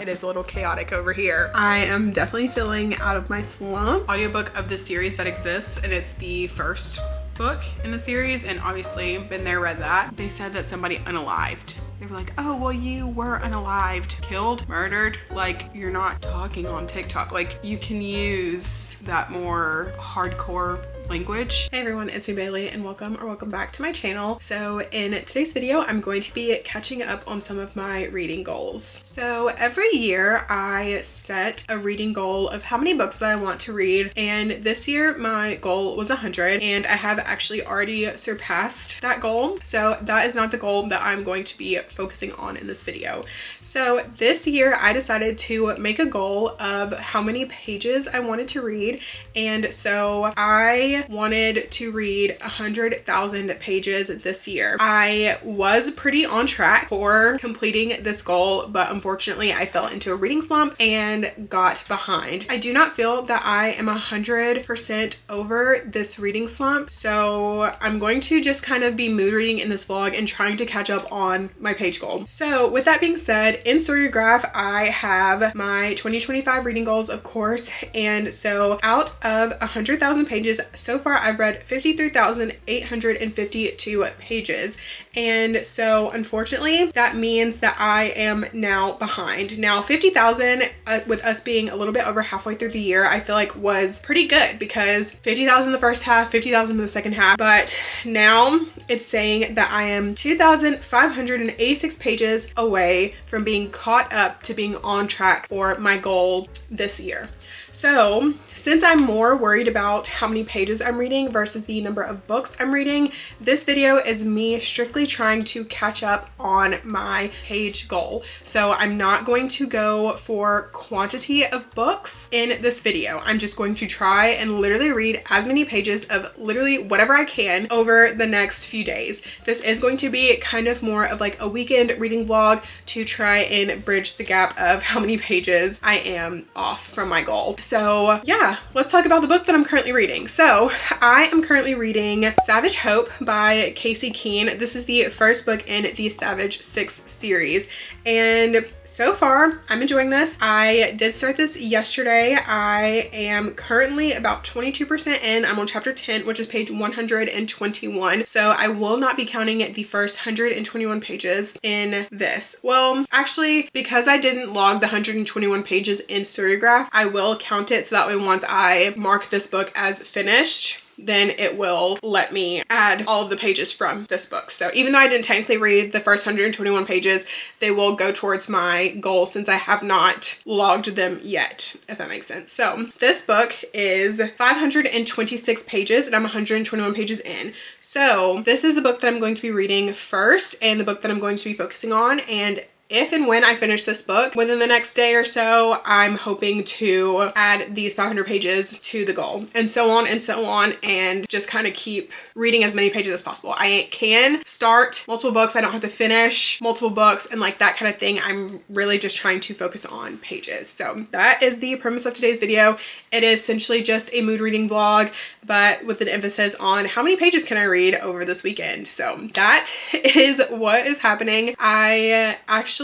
It is a little chaotic over here. I am definitely feeling out of my slump. Audiobook of the series that exists, and it's the first book in the series, and obviously been there, read that. They said that somebody unalived. They were like, oh, well, you were unalived, killed, murdered. Like, you're not talking on TikTok. Like, you can use that more hardcore language. Hey everyone, it's me Bailey, and welcome back to my channel. So in today's video, I'm going to be catching up on some of my reading goals. So every year I set a reading goal of how many books that I want to read, and this year my goal was 100, and I have actually already surpassed that goal. So that is not the goal that I'm going to be focusing on in this video. So this year I decided to make a goal of how many pages I wanted to read, and so I wanted to read 100,000 pages this year. I was pretty on track for completing this goal, but unfortunately I fell into a reading slump and got behind. I do not feel that I am 100% over this reading slump, so I'm going to just kind of be mood reading in this vlog and trying to catch up on my page goal. So with that being said, in Storygraph I have my 2025 reading goals, of course, and so out of 100,000 pages, so far I've read 53,852 pages, and so unfortunately that means that I am now behind. Now 50,000 with us being a little bit over halfway through the year, I feel like was pretty good because 50,000 the first half, 50,000 the second half, but now it's saying that I am 2,586 pages away from being caught up to being on track for my goal this year. So since I'm more worried about how many pages I'm reading versus the number of books I'm reading, this video is me strictly trying to catch up on my page goal. So I'm not going to go for quantity of books in this video. I'm just going to try and literally read as many pages of literally whatever I can over the next few days. This is going to be kind of more of like a weekend reading vlog to try and bridge the gap of how many pages I am off from my goal. So yeah, let's talk about the book that I'm currently reading. So I am currently reading Savage Hope by Casey Keene. This is the first book in the Savage 6 series, and so far I'm enjoying this. I did start this yesterday. I am currently about 22% in. I'm on chapter 10, which is page 121. So I will not be counting the first 121 pages in this. Well, actually, because I didn't log the 121 pages in Storygraph, I will count it so that way once I mark this book as finished, then it will let me add all of the pages from this book. So even though I didn't technically read the first 121 pages, they will go towards my goal since I have not logged them yet, if that makes sense. So this book is 526 pages and I'm 121 pages in. So this is the book that I'm going to be reading first and the book that I'm going to be focusing on, and if and when I finish this book within the next day or so, I'm hoping to add these 500 pages to the goal, and so on and so on, and just kind of keep reading as many pages as possible. I can start multiple books. I don't have to finish multiple books and like that kind of thing. I'm really just trying to focus on pages. So that is the premise of today's video. It is essentially just a mood reading vlog, but with an emphasis on how many pages can I read over this weekend. So that is what is happening. I actually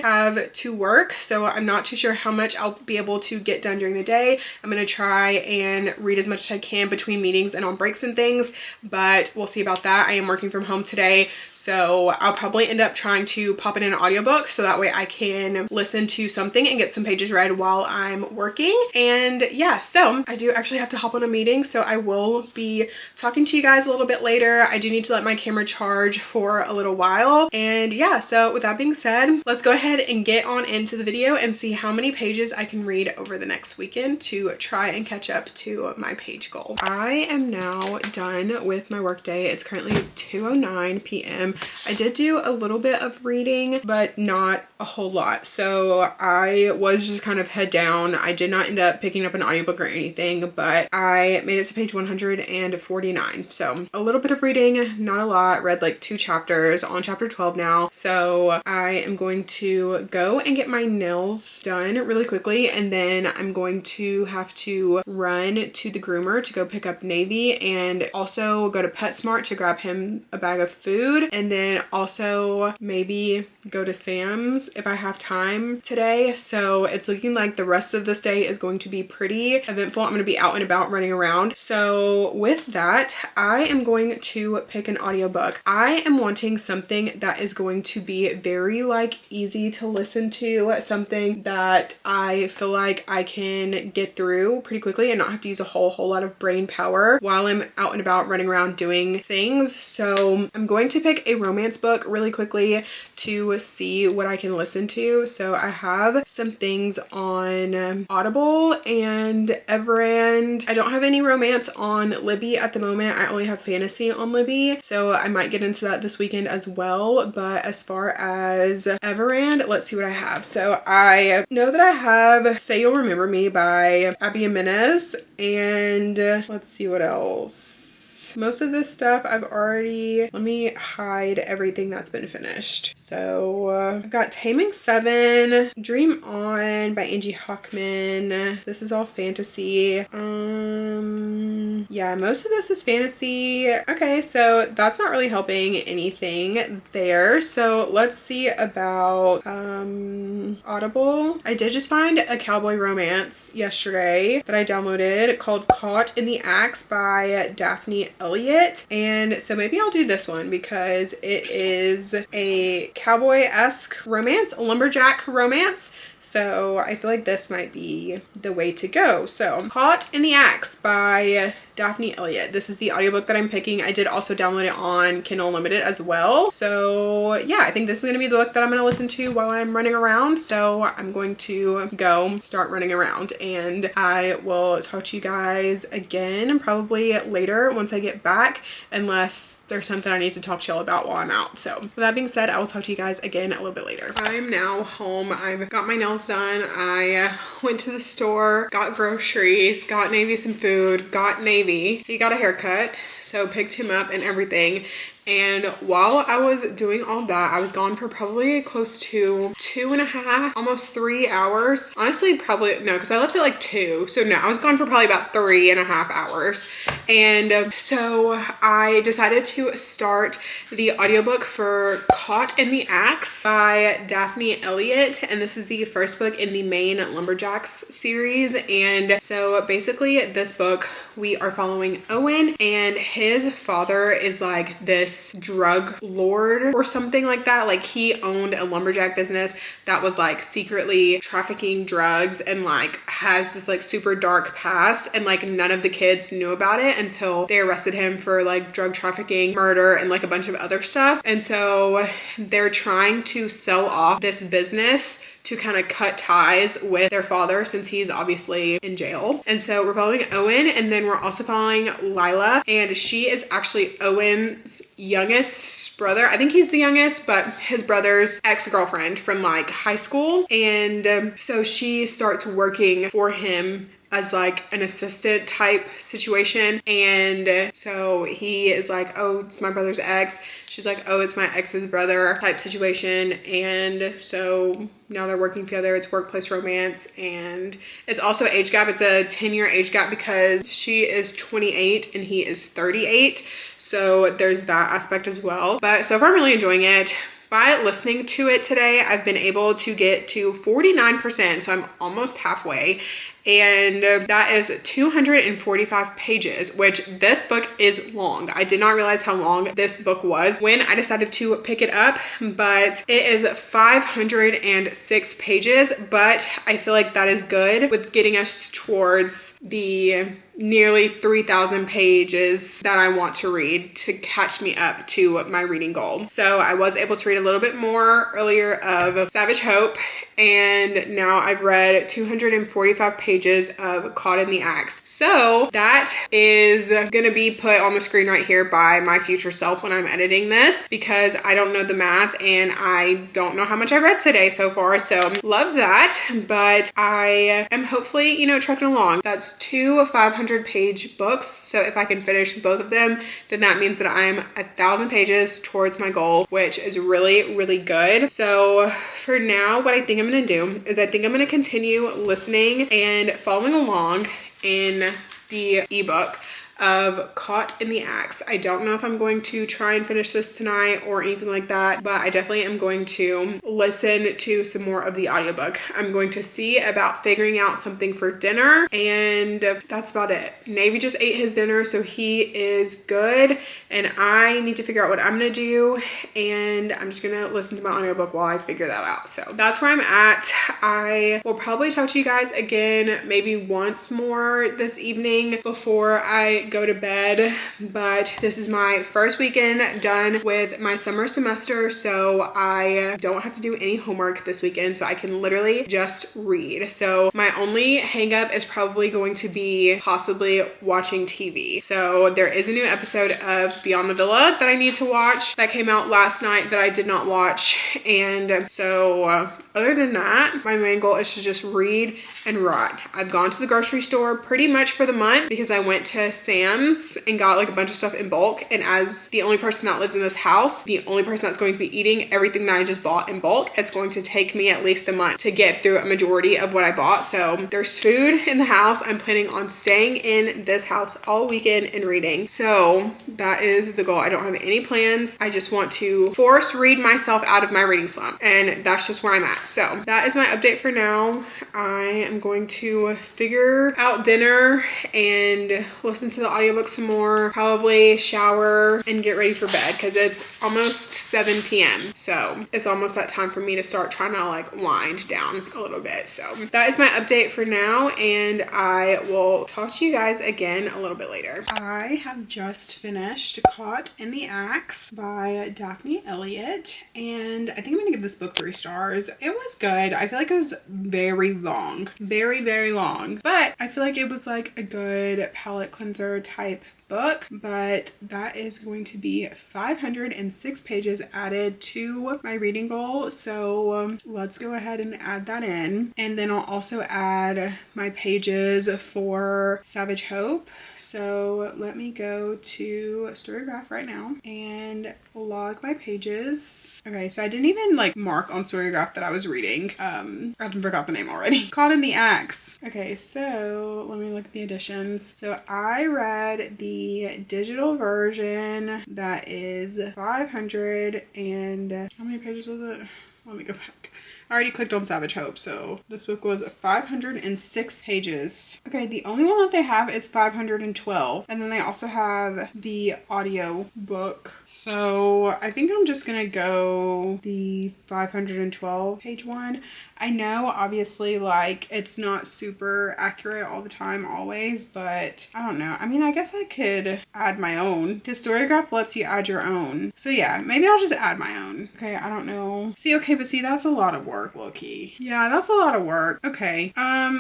have to work, so I'm not too sure how much I'll be able to get done during the day. I'm gonna try and read as much as I can between meetings and on breaks and things, but we'll see about that. I am working from home today, so I'll probably end up trying to pop in an audiobook so that way I can listen to something and get some pages read while I'm working. And yeah, so I do actually have to hop on a meeting, so I will be talking to you guys a little bit later. I do need to let my camera charge for a little while. And yeah, so with that being said, let's go ahead and get on into the video and see how many pages I can read over the next weekend to try and catch up to my page goal. I am now done with my work day. It's currently 2:09 p.m. I did do a little bit of reading, but not a whole lot. So I was just kind of head down. I did not end up picking up an audiobook or anything, but I made it to page 149. So a little bit of reading, not a lot. Read like 2 chapters, on chapter 12 now. So I am going going to go and get my nails done really quickly, and then I'm going to have to run to the groomer to go pick up Navy, and also go to PetSmart to grab him a bag of food, and then also maybe go to Sam's if I have time today. So it's looking like the rest of this day is going to be pretty eventful. I'm going to be out and about running around. So with that, I am going to pick an audiobook. I am wanting something that is going to be very like easy to listen to, something that I feel like I can get through pretty quickly and not have to use a whole lot of brain power while I'm out and about running around doing things. So I'm going to pick a romance book really quickly to see what I can listen to. So I have some things on Audible and Everand. I don't have any romance on Libby at the moment. I only have fantasy on Libby, so I might get into that this weekend as well. But as far as Everand, let's see what I have. So I know that I have Say You'll Remember Me by Abby Jimenez, and let's see what else. Most of this stuff I've already, let me hide everything that's been finished. So I've got Taming 7, Dream On by Angie Hockman. This is all fantasy. Yeah, most of this is fantasy. Okay, so that's not really helping anything there. So let's see about Audible. I did just find a cowboy romance yesterday that I downloaded called Caught in the Axe by Daphne Elliott, and so maybe I'll do this one because it is a cowboy-esque romance, a lumberjack romance. So I feel like this might be the way to go. So Caught in the Axe by Daphne Elliott. This is the audiobook that I'm picking. I did also download it on Kindle Unlimited as well. So yeah, I think this is going to be the book that I'm going to listen to while I'm running around. So I'm going to go start running around, and I will talk to you guys again probably later once I get back, unless there's something I need to talk to y'all about while I'm out. So with that being said, I will talk to you guys again a little bit later. I'm now home. I've got my nails done. I went to the store, got groceries, got Navy some food, got Navy. He got a haircut, so picked him up and everything. And while I was doing all that, I was gone for probably close to 2.5, almost 3 hours. Honestly, probably, no, because I left at like 2. So no, I was gone for probably about 3.5 hours. And so I decided to start the audiobook for Caught in the Axe by Daphne Elliott. And this is the first book in the main Lumberjacks series. And so basically this book, we are following Owen, and his father is like this drug lord or something like that. Like he owned a lumberjack business that was like secretly trafficking drugs and like has this like super dark past, and like none of the kids knew about it until they arrested him for like drug trafficking, murder, and like a bunch of other stuff. And so they're trying to sell off this business to kind of cut ties with their father since he's obviously in jail. And so we're following Owen, and then we're also following Lila, and she is actually Owen's youngest brother. I think he's the youngest, but his brother's ex-girlfriend from like high school. And so she starts working for him as like an assistant type situation. And so he is like, oh, it's my brother's ex. She's like, oh, it's my ex's brother type situation. And so now they're working together. It's workplace romance, and it's also age gap. It's a 10-year age gap because she is 28 and he is 38. So there's that aspect as well. But so far I'm really enjoying it. By listening to it today, I've been able to get to 49%, so I'm almost halfway. And that is 245 pages, which this book is long. I did not realize how long this book was when I decided to pick it up, but it is 506 pages, but I feel like that is good with getting us towards the nearly 3,000 pages that I want to read to catch me up to my reading goal. So I was able to read a little bit more earlier of Savage Hope, and now I've read 245 pages of Caught in the Axe. So that is gonna be put on the screen right here by my future self when I'm editing this, because I don't know the math and I don't know how much I read today so far. So love that, but I am hopefully, trucking along. That's two 500 500-page books. So if I can finish both of them, then that means that I'm 1,000 pages towards my goal, which is really, really good. So for now, what I think I'm gonna do is I think I'm gonna continue listening and following along in the ebook of Caught in the Axe. I don't know if I'm going to try and finish this tonight or anything like that, but I definitely am going to listen to some more of the audiobook. I'm going to see about figuring out something for dinner, and that's about it. Navy just ate his dinner, so he is good, and I need to figure out what I'm gonna do, and I'm just gonna listen to my audiobook while I figure that out. So that's where I'm at. I will probably talk to you guys again maybe once more this evening before I go to bed, but this is my first weekend done with my summer semester, so I don't have to do any homework this weekend, so I can literally just read. So my only hang up is probably going to be possibly watching TV. So there is a new episode of Beyond the Villa that I need to watch that came out last night that I did not watch, and so other than that, my main goal is to just read and write. I've gone to the grocery store pretty much for the month because I went to Sam's and got like a bunch of stuff in bulk. And as the only person that lives in this house, the only person that's going to be eating everything that I just bought in bulk, it's going to take me at least a month to get through a majority of what I bought. So there's food in the house. I'm planning on staying in this house all weekend and reading. So that is the goal. I don't have any plans. I just want to force read myself out of my reading slump. And that's just where I'm at. So that is my update for now. I am going to figure out dinner and listen to the audiobook some more, probably shower and get ready for bed because it's almost 7 p.m. So it's almost that time for me to start trying to like wind down a little bit. So that is my update for now, and I will talk to you guys again a little bit later. I have just finished Caught in the Axe by Daphne Elliott, and I think I'm gonna give this book 3 stars. It was good. I feel like it was very long, very long, but I feel like it was like a good palate cleanser type book. But that is going to be 506 pages added to my reading goal, so let's go ahead and add that in, and then I'll also add my pages for Savage Hope. So let me go to Storygraph right now and log my pages. Okay, so I didn't even like mark on Storygraph that I was reading. I forgot the name already. Caught in the Axe. Okay, so let me look at the editions. So I read the digital version that is 500 and how many pages was it? Let me go back. I already clicked on Savage Hope, so this book was 506 pages. Okay, the only one that they have is 512, and then they also have the audio book. So I think I'm just gonna go the 512 page one. I know obviously like it's not super accurate all the time always, but I don't know. I mean, I guess I could add my own because Storygraph lets you add your own. So yeah, maybe I'll just add my own. Okay, I don't know. See, okay, but see, that's a lot of work, low-key. Yeah, that's a lot of work. Okay,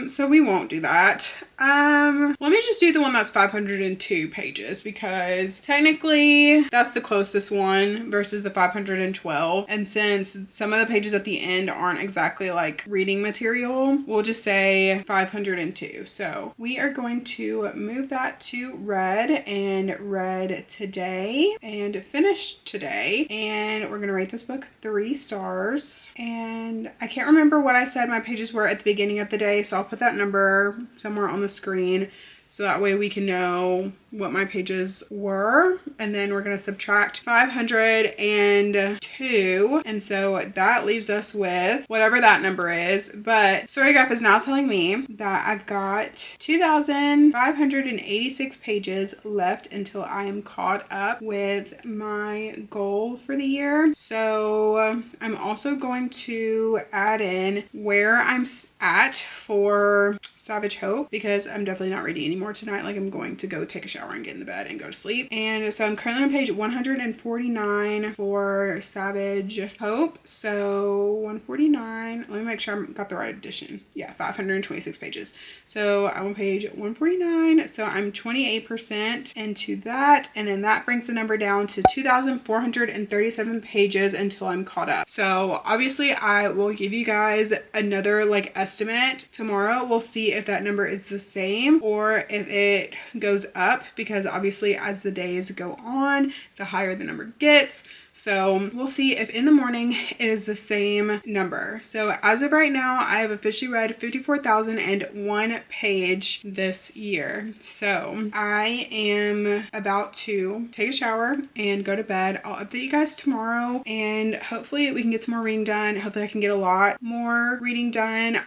so we won't do that. Let me just do the one that's 502 pages because technically that's the closest one versus the 512. And since some of the pages at the end aren't exactly like reading material, we'll just say 502. So we are going to move that to read and read today and finished today. And we're going to rate this book 3 stars. And I can't remember what I said my pages were at the beginning of the day, so I'll put that number somewhere on the screen so that way we can know what my pages were. And then we're going to subtract 502, and so that leaves us with whatever that number is. But Storygraph is now telling me that I've got 2,586 pages left until I am caught up with my goal for the year. So I'm also going to add in where I'm at for Savage Hope because I'm definitely not reading anymore tonight. Like, I'm going to go take a shower and get in the bed and go to sleep. And so I'm currently on page 149 for Savage Hope. So 149, let me make sure I got the right edition. Yeah, 526 pages. So I'm on page 149. So I'm 28% into that. And then that brings the number down to 2,437 pages until I'm caught up. So obviously I will give you guys another like estimate tomorrow. We'll see if that number is the same or if it goes up, because obviously as the days go on, the higher the number gets. So we'll see if in the morning it is the same number. So as of right now, I have officially read 54,001 page this year. So I am about to take a shower and go to bed. I'll update you guys tomorrow, and hopefully we can get some more reading done. Hopefully I can get a lot more reading done.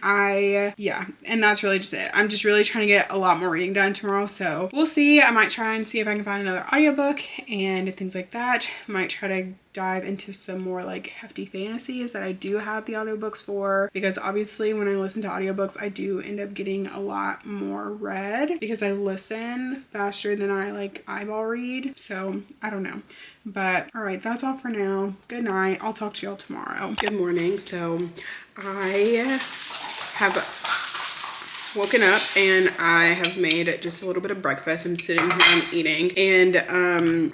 Yeah, and that's really just it. I'm just really trying to get a lot more reading done tomorrow. So we'll see. I might try and see if I can find another audiobook and things like that. Might try to dive into some more like hefty fantasies that I do have the audiobooks for, because obviously when I listen to audiobooks I do end up getting a lot more read because I listen faster than I like eyeball read. So I don't know, but all right, that's all for now. Good night. I'll talk to y'all tomorrow. Good morning. So I have woken up and I have made just a little bit of breakfast. I'm sitting here and eating, and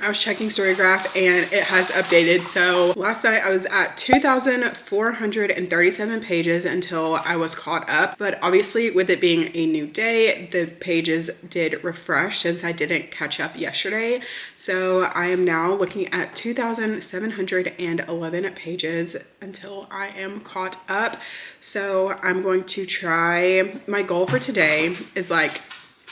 I was checking Storygraph and it has updated. So last night I was at 2,437 pages until I was caught up, but obviously with it being a new day, the pages did refresh since I didn't catch up yesterday. So I am now looking at 2,711 pages until I am caught up. So I'm going to try. My goal for today is like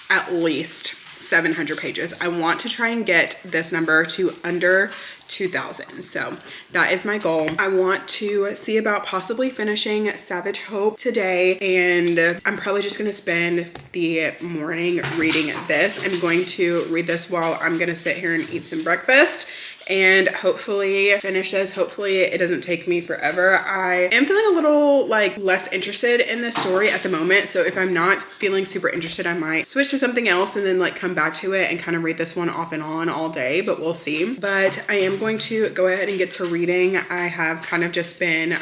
at least 700 pages. I want to try and get this number to under 2,000. So that is my goal. I want to see about possibly finishing Savage Hope today, and I'm probably just going to spend the morning reading this. I'm going to read this while I'm going to sit here and eat some breakfast and hopefully finish this. Hopefully it doesn't take me forever. I am feeling a little like less interested in this story at the moment. So if I'm not feeling super interested, I might switch to something else and then like come back to it and kind of read this one off and on all day, but we'll see. But I am going to go ahead and get to reading. I have kind of just been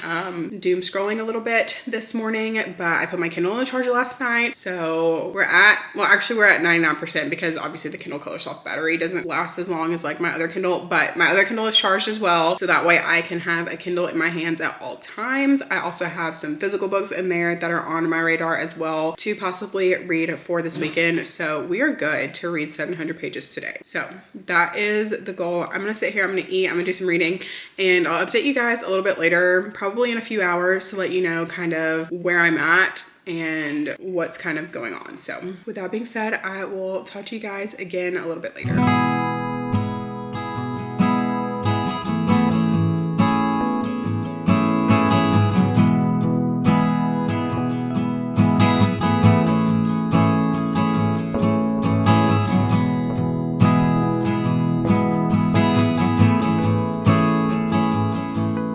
doom scrolling a little bit this morning, but I put my Kindle on the charger last night. So we're at 99% because obviously the Kindle Color Soft battery doesn't last as long as like my other Kindle, but my other Kindle is charged as well. So that way I can have a Kindle in my hands at all times. I also have some physical books in there that are on my radar as well to possibly read for this weekend. So we are good to read 700 pages today. So that is the goal. I'm gonna sit here, I'm gonna eat, I'm gonna do some reading, and I'll update you guys a little bit later, probably in a few hours, to let you know kind of where I'm at and what's kind of going on. So with that being said, I will talk to you guys again a little bit later.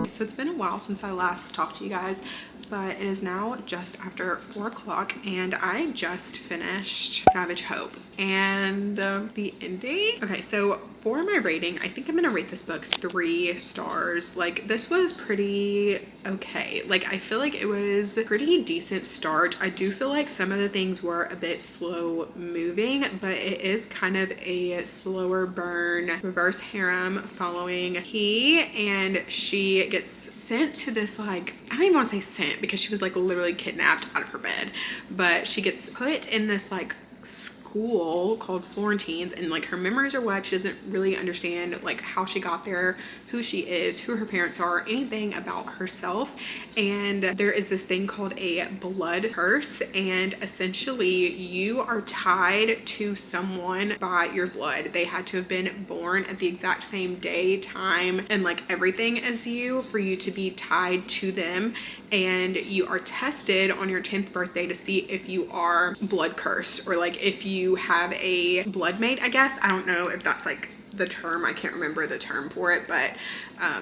So it's been a while since I last talked to you guys, but it is now just after 4 o'clock and I just finished Savage Hope and the ending. Okay, so for my rating, I think I'm gonna rate this book 3 stars. Like, this was pretty okay. Like, I feel like it was a pretty decent start. I do feel like some of the things were a bit slow moving, but it is kind of a slower burn reverse harem following he, and she gets sent to this, like, I don't even want to say sent because she was like literally kidnapped out of her bed, but she gets put in this like school called Florentines, and like her memories are wiped. She doesn't really understand like how she got there, who she is, who her parents are, anything about herself. And there is this thing called a blood curse, and essentially you are tied to someone by your blood. They had to have been born at the exact same day, time, and like everything as you for you to be tied to them. And you are tested on your 10th birthday to see if you are blood cursed, or like if you have a blood mate, I guess. I don't know if that's like the term. I can't remember the term for it, but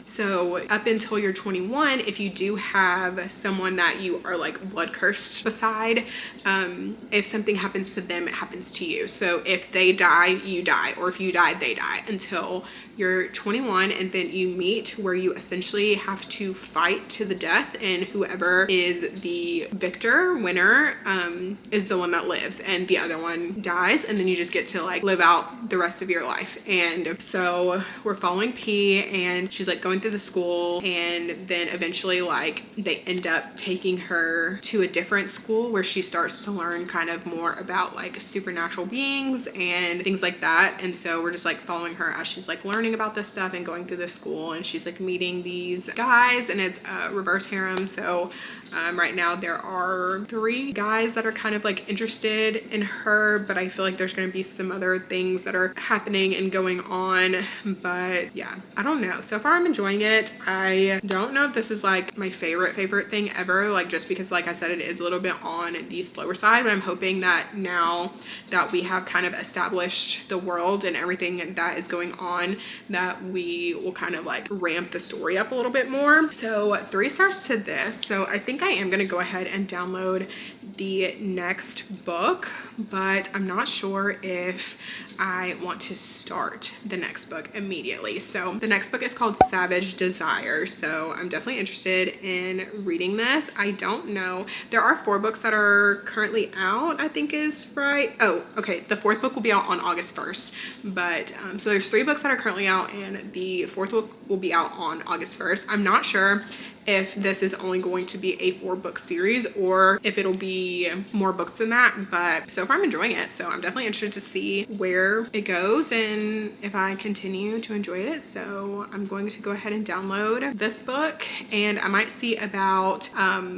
so up until you're 21, if you do have someone that you are like blood cursed beside, if something happens to them, it happens to you. So if they die, you die, or if you die, they die, until you're 21, and then you meet where you essentially have to fight to the death, and whoever is the winner is the one that lives, and the other one dies, and then you just get to like live out the rest of your life. And And so we're following P, and she's like going through the school, and then eventually like they end up taking her to a different school where she starts to learn kind of more about like supernatural beings and things like that. And so we're just like following her as she's like learning about this stuff and going through the school, and she's like meeting these guys, and it's a reverse harem. So right now there are 3 guys that are kind of like interested in her, but I feel like there's going to be some other things that are happening and going on. But yeah, I don't know. So far I'm enjoying it. I don't know if this is like my favorite thing ever, like just because like I said, it is a little bit on the slower side, but I'm hoping that now that we have kind of established the world and everything that is going on, that we will kind of like ramp the story up a little bit more. So 3 stars to this. So I think I am going to go ahead and download the next book, but I'm not sure if I want to start the next book immediately. So the next book is called Savage Desire. So I'm definitely interested in reading this. I don't know. There are 4 books that are currently out, I think is right. Oh, okay. The 4th book will be out on August 1st. But so there's 3 books that are currently out, and the 4th book will be out on August 1st. I'm not sure if this is only going to be a 4-book series or if it'll be more books than that, but so far I'm enjoying it. So I'm definitely interested to see where it goes and if I continue to enjoy it. So I'm going to go ahead and download this book, and I might see about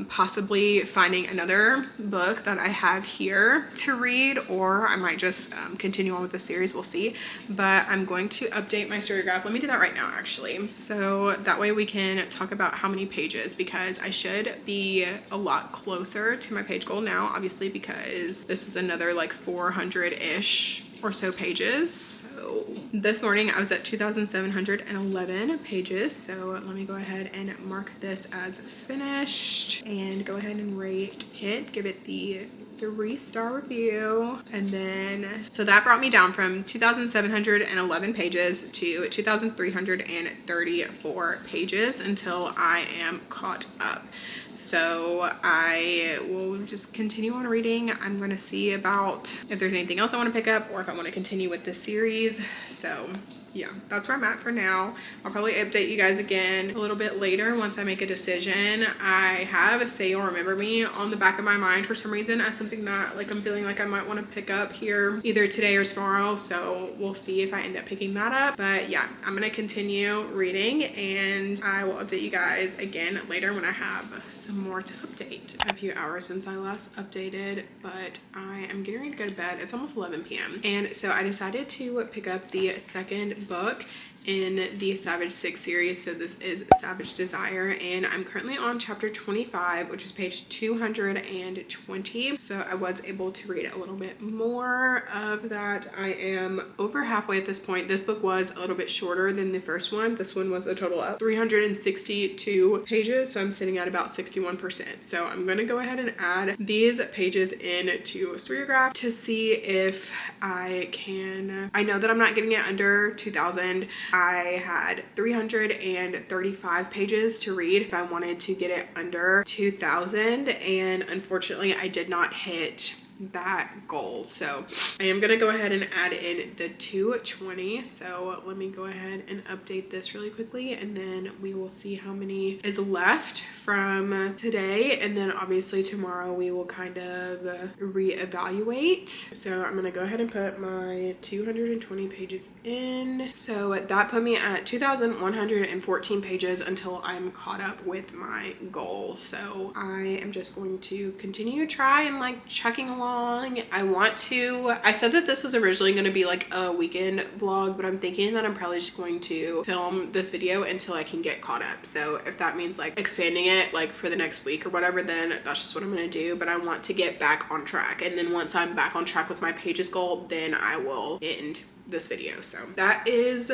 possibly finding another book that I have here to read, or I might just continue on with the series. We'll see. But I'm going to update my story graph. Let me do that right now actually, so that way we can talk about how many pages, because I should be a lot closer to my page goal now, obviously, because this was another like 400-ish or so pages. So this morning I was at 2,711 pages. So let me go ahead and mark this as finished and go ahead and rate it, give it the 3-star review. And then so that brought me down from 2,711 pages to 2,334 pages until I am caught up. So I will just continue on reading. I'm going to see about if there's anything else I want to pick up or if I want to continue with this series. So yeah, that's where I'm at for now. I'll probably update you guys again a little bit later once I make a decision. I have a Say You'll Remember Me on the back of my mind for some reason as something that like I'm feeling like I might want to pick up here either today or tomorrow. So we'll see if I end up picking that up. But yeah, I'm going to continue reading, and I will update you guys again later when I have some more to update. A few hours since I last updated, but I am getting ready to go to bed. It's almost 11 p.m. And so I decided to pick up the second book in the Savage 6 series. So this is Savage Desire, and I'm currently on chapter 25, which is page 220. So I was able to read a little bit more of that. I am over halfway at this point. This book was a little bit shorter than the first one. This one was a total of 362 pages, so I'm sitting at about 61%. So I'm going to go ahead and add these pages into Storygraph to see if I can. I know that I'm not getting it under 2,000. I had 335 pages to read if I wanted to get it under 2,000, and unfortunately I did not hit that goal. So I am gonna go ahead and add in the 220. So let me go ahead and update this really quickly, and then we will see how many is left from today, and then obviously tomorrow we will kind of reevaluate. So I'm gonna go ahead and put my 220 pages in. So that put me at 2,114 pages until I'm caught up with my goal. So I am just going to continue to try and like checking along. I said that this was originally going to be like a weekend vlog, but I'm thinking that I'm probably just going to film this video until I can get caught up. So if that means like expanding it like for the next week or whatever, then that's just what I'm going to do. But I want to get back on track, and then once I'm back on track with my pages goal, then I will end this video. So that is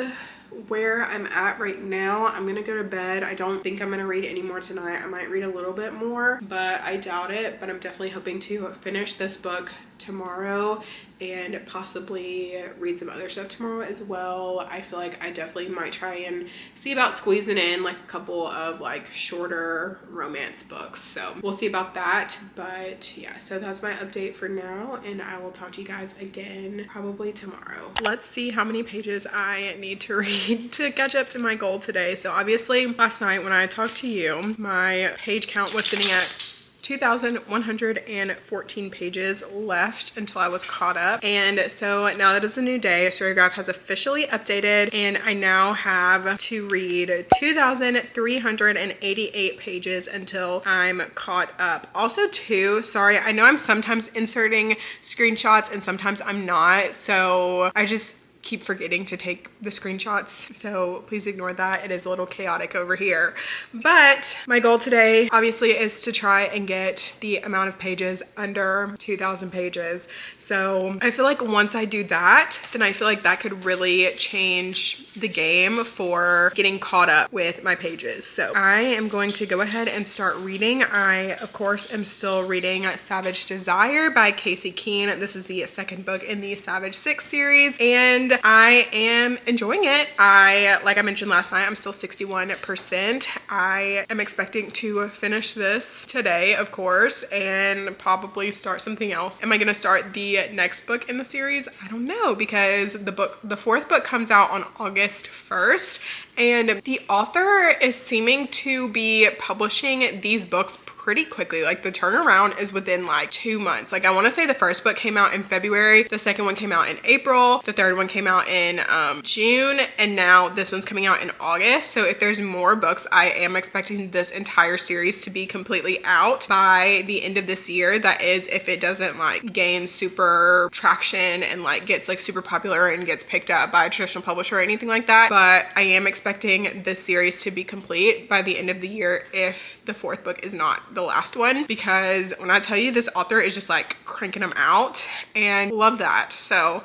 where I'm at right now. I'm gonna go to bed. I don't think I'm gonna read any more tonight. I might read a little bit more, but I doubt it. But I'm definitely hoping to finish this book tomorrow and possibly read some other stuff tomorrow as well. I feel like I definitely might try and see about squeezing in like a couple of like shorter romance books. So we'll see about that. But yeah, so that's my update for now, and I will talk to you guys again probably tomorrow. Let's see how many pages I need to read to catch up to my goal today. So obviously last night when I talked to you, my page count was sitting at 2,114 pages left until I was caught up. And so now that it's a new day, Storygraph has officially updated, and I now have to read 2,388 pages until I'm caught up. Also too, sorry, I know I'm sometimes inserting screenshots and sometimes I'm not, so I just keep forgetting to take the screenshots, so please ignore that. It is a little chaotic over here. But my goal today obviously is to try and get the amount of pages under 2,000 pages. So I feel like once I do that, then I feel like that could really change the game for getting caught up with my pages. So I am going to go ahead and start reading. I of course am still reading Savage Desire by Casey Keene. This is the second book in the Savage 6 series, and I am enjoying it. Like I mentioned last night, I'm still 61%. I am expecting to finish this today, of course, and probably start something else. Am I gonna start the next book in the series? I don't know, because the fourth book comes out on August 1st, and the author is seeming to be publishing these books pretty quickly. Like the turnaround is within like 2 months. Like I want to say the first book came out in February, the second one came out in April, the third one came out in June, and now this one's coming out in August. So if there's more books, I am expecting this entire series to be completely out by the end of this year. That is, if it doesn't like gain super traction and like gets like super popular and gets picked up by a traditional publisher or anything like that. But I am expecting this series to be complete by the end of the year if the fourth book is not the last one, because when I tell you, this author is just like cranking them out, and love that. So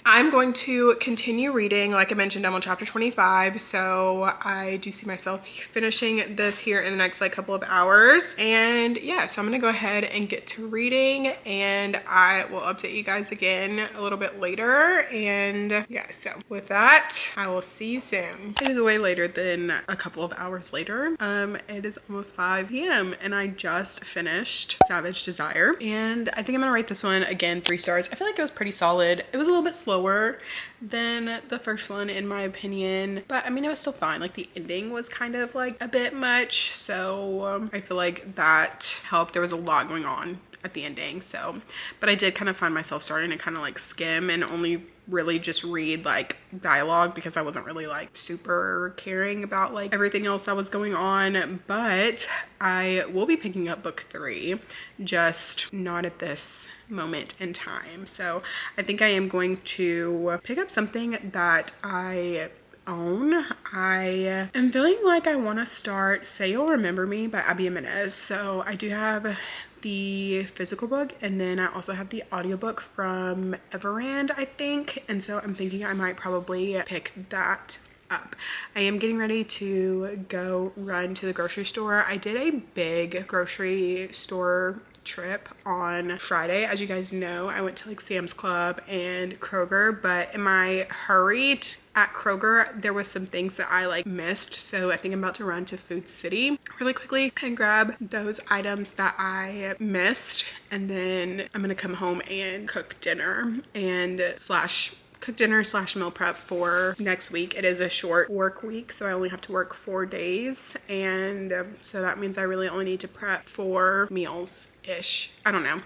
I'm going to continue reading. Like I mentioned, I'm on chapter 25, so I do see myself finishing this here in the next like couple of hours. And yeah, so I'm gonna go ahead and get to reading, and I will update you guys again a little bit later. And yeah, so with that, I will see you soon. It is way later than a couple of hours later. It is almost 5 p.m. and I just finished Savage Desire, and I think I'm gonna rate this one again 3 stars. I feel like it was pretty solid. It was a little bit slower than the first one in my opinion, but I mean it was still fine. Like the ending was kind of like a bit much, so I feel like that helped. There was a lot going on at the ending, so but I did kind of find myself starting to kind of like skim and only really just read like dialogue, because I wasn't really like super caring about like everything else that was going on. But I will be picking up book 3, just not at this moment in time. So I think I am going to pick up something that I own. I am feeling like I want to start Say You'll Remember Me by Abby Jimenez. So I do have the physical book, and then I also have the audiobook from Everand, I think, and so I'm thinking I might probably pick that up. I am getting ready to go run to the grocery store. I did a big grocery store trip on Friday. As you guys know, I went to like Sam's Club and Kroger, but in my hurry at Kroger, there was some things that I like missed. So I think I'm about to run to Food City really quickly and grab those items that I missed. And then I'm gonna come home and cook dinner and / meal prep for next week. It is a short work week, so I only have to work 4 days, and so that means I really only need to prep 4 meals ish. I don't know.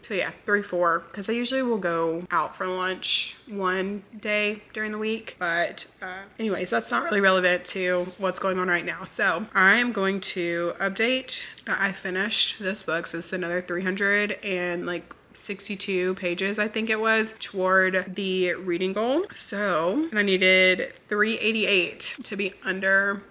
So yeah, 3-4, because I usually will go out for lunch one day during the week, but anyways, that's not really relevant to what's going on right now. So I am going to update that I finished this book, so it's another 362 pages, I think it was, toward the reading goal. So, and I needed 389 to be under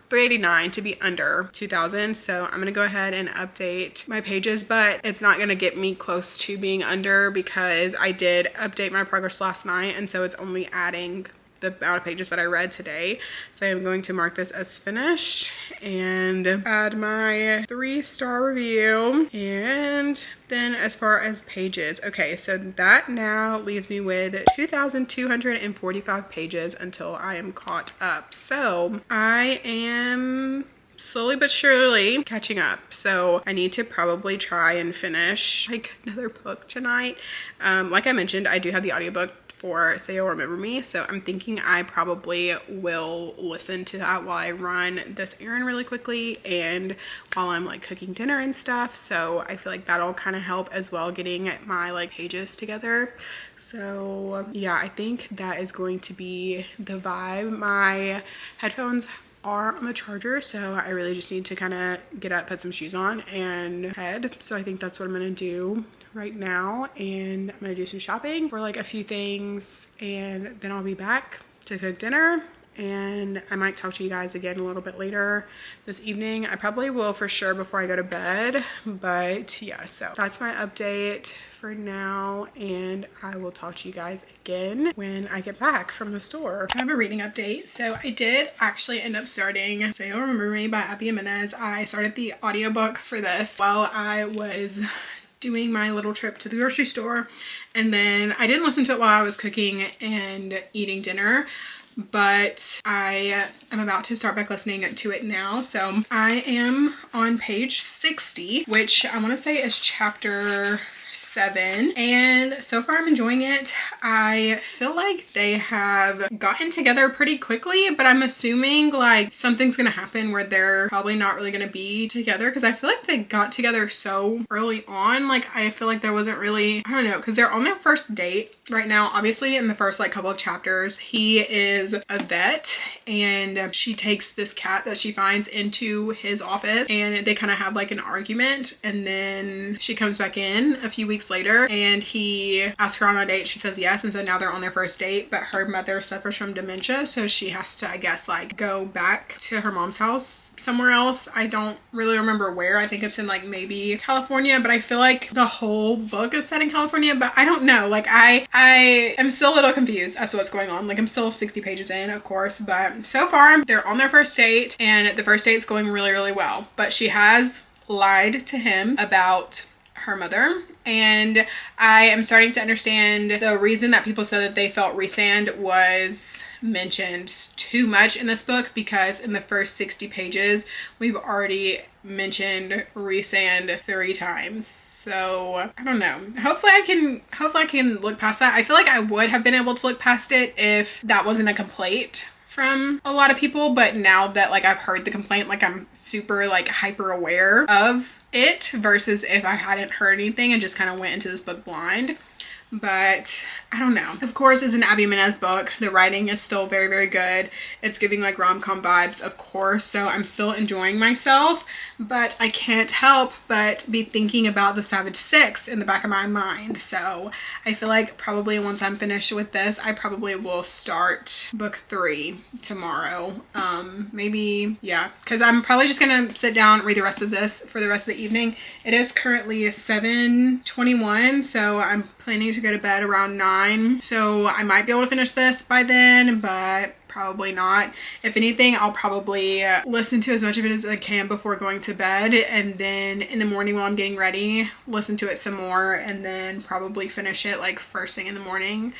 2,000. So I'm gonna go ahead and update my pages, but it's not gonna get me close to being under, because I did update my progress last night, and so it's only adding the amount of pages that I read today. So I'm going to mark this as finished and add my 3-star review. And then as far as pages, okay, so that now leaves me with 2,245 pages until I am caught up. So I am slowly but surely catching up. So I need to probably try and finish like another book tonight. Like I mentioned, I do have the audiobook for Say You'll Remember Me, so I'm thinking I probably will listen to that while I run this errand really quickly and while I'm like cooking dinner and stuff. So I feel like that'll kind of help as well, getting my like pages together. So yeah, I think that is going to be the vibe. My headphones are on the charger, so I really just need to kind of get up, put some shoes on, and head. So I think that's what I'm gonna do right now, and I'm gonna do some shopping for like a few things, and then I'll be back to cook dinner, and I might talk to you guys again a little bit later this evening. I probably will for sure before I go to bed, but yeah, so that's my update for now, and I will talk to you guys again when I get back from the store. I have a reading update. So I did actually end up starting Say You'll Remember Me by Abby Jimenez. I started the audiobook for this while I was doing my little trip to the grocery store, and then I didn't listen to it while I was cooking and eating dinner, but I am about to start back listening to it now. So I am on page 60, which I want to say is chapter 7, and so far I'm enjoying it. I feel like they have gotten together pretty quickly, but I'm assuming like something's gonna happen where they're probably not really gonna be together, because I feel like they got together so early on. Like I feel like there wasn't really, I don't know, because they're on their first date right now. Obviously in the first like couple of chapters, he is a vet, and she takes this cat that she finds into his office, and they kind of have like an argument, and then she comes back in a few weeks later and he asks her on a date. She says yes, and so now they're on their first date, but her mother suffers from dementia, so she has to, I guess, like go back to her mom's house somewhere else. I don't really remember where. I think it's in like maybe California, but I feel like the whole book is set in California, but I don't know. Like I am still a little confused as to what's going on. Like I'm still 60 pages in, of course, but so far they're on their first date, and the first date's going really, really well. But she has lied to him about her mother, and I am starting to understand the reason that people said that they felt Rhysand was mentioned too much in this book, because in the first 60 pages we've already mentioned Rhysand 3 times. So I don't know, hopefully I can look past that. I feel like I would have been able to look past it if that wasn't a complaint from a lot of people, but now that like I've heard the complaint, like I'm super like hyper aware of it, versus if I hadn't heard anything and just kind of went into this book blind. But I don't know. Of course, it's an Abby Jimenez book. The writing is still very, very good. It's giving like rom-com vibes, of course, so I'm still enjoying myself, but I can't help but be thinking about the Savage 6 in the back of my mind. So I feel like probably once I'm finished with this, I probably will start book 3 tomorrow. Maybe, yeah, because I'm probably just gonna sit down, read the rest of this for the rest of the evening. It is currently 7:21, so I'm planning to go to bed around 9, so I might be able to finish this by then, but probably not. If anything, I'll probably listen to as much of it as I can before going to bed, and then in the morning while I'm getting ready, listen to it some more, and then probably finish it like first thing in the morning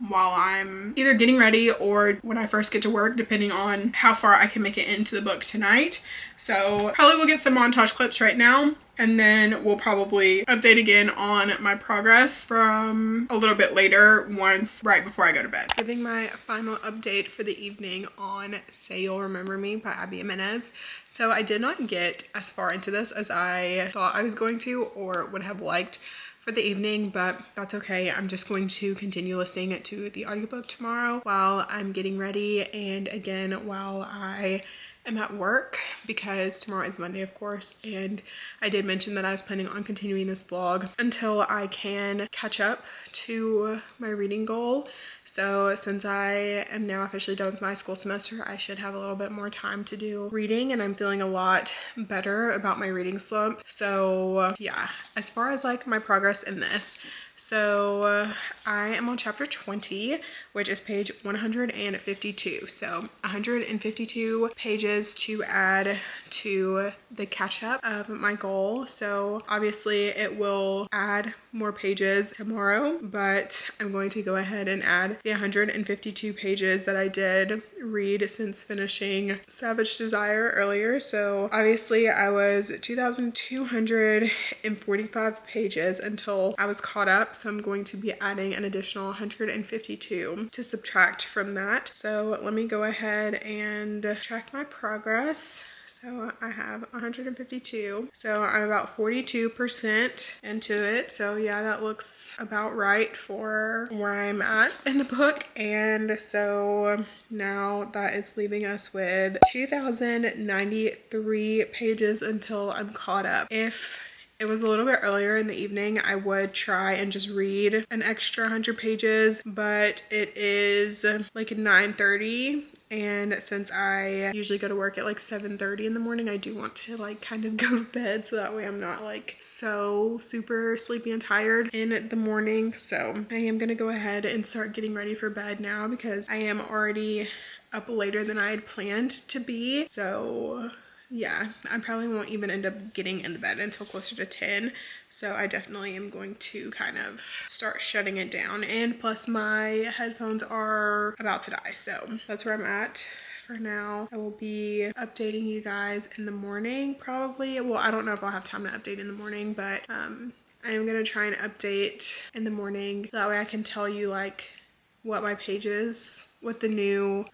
while I'm either getting ready or when I first get to work, depending on how far I can make it into the book tonight. So probably we'll get some montage clips right now, and then we'll probably update again on my progress from a little bit later, once right before I go to bed. Giving my final update for the evening on Say You'll Remember Me by Abby Jimenez. So I did not get as far into this as I thought I was going to or would have liked for the evening, but that's okay. I'm just going to continue listening to the audiobook tomorrow while I'm getting ready, and again while I am at work because tomorrow is Monday, of course, and I did mention that I was planning on continuing this vlog until I can catch up to my reading goal. So since I am now officially done with my school semester, I should have a little bit more time to do reading, and I'm feeling a lot better about my reading slump. So yeah, as far as like my progress in this, so I am on chapter 20, which is page 152. So 152 pages to add to the catch up of my goal. So obviously it will add more pages tomorrow, but I'm going to go ahead and add the 152 pages that I did read since finishing Savage Desire earlier. So obviously I was 2,245 pages until I was caught up. So I'm going to be adding an additional 152 to subtract from that. So let me go ahead and track my progress. So I have 152. So I'm about 42% into it. So yeah, that looks about right for where I'm at in the book. And so now that is leaving us with 2,093 pages until I'm caught up. If it was a little bit earlier in the evening, I would try and just read an extra 100 pages, but it is like 9:30. And since I usually go to work at like 7:30 in the morning, I do want to like kind of go to bed so that way I'm not like so super sleepy and tired in the morning. So I am gonna go ahead and start getting ready for bed now because I am already up later than I had planned to be. So yeah, I probably won't even end up getting in the bed until closer to 10. So I definitely am going to kind of start shutting it down. And plus my headphones are about to die. So that's where I'm at for now. I will be updating you guys in the morning probably. Well, I don't know if I'll have time to update in the morning, but I am going to try and update in the morning. So that way I can tell you like what my pages, what the new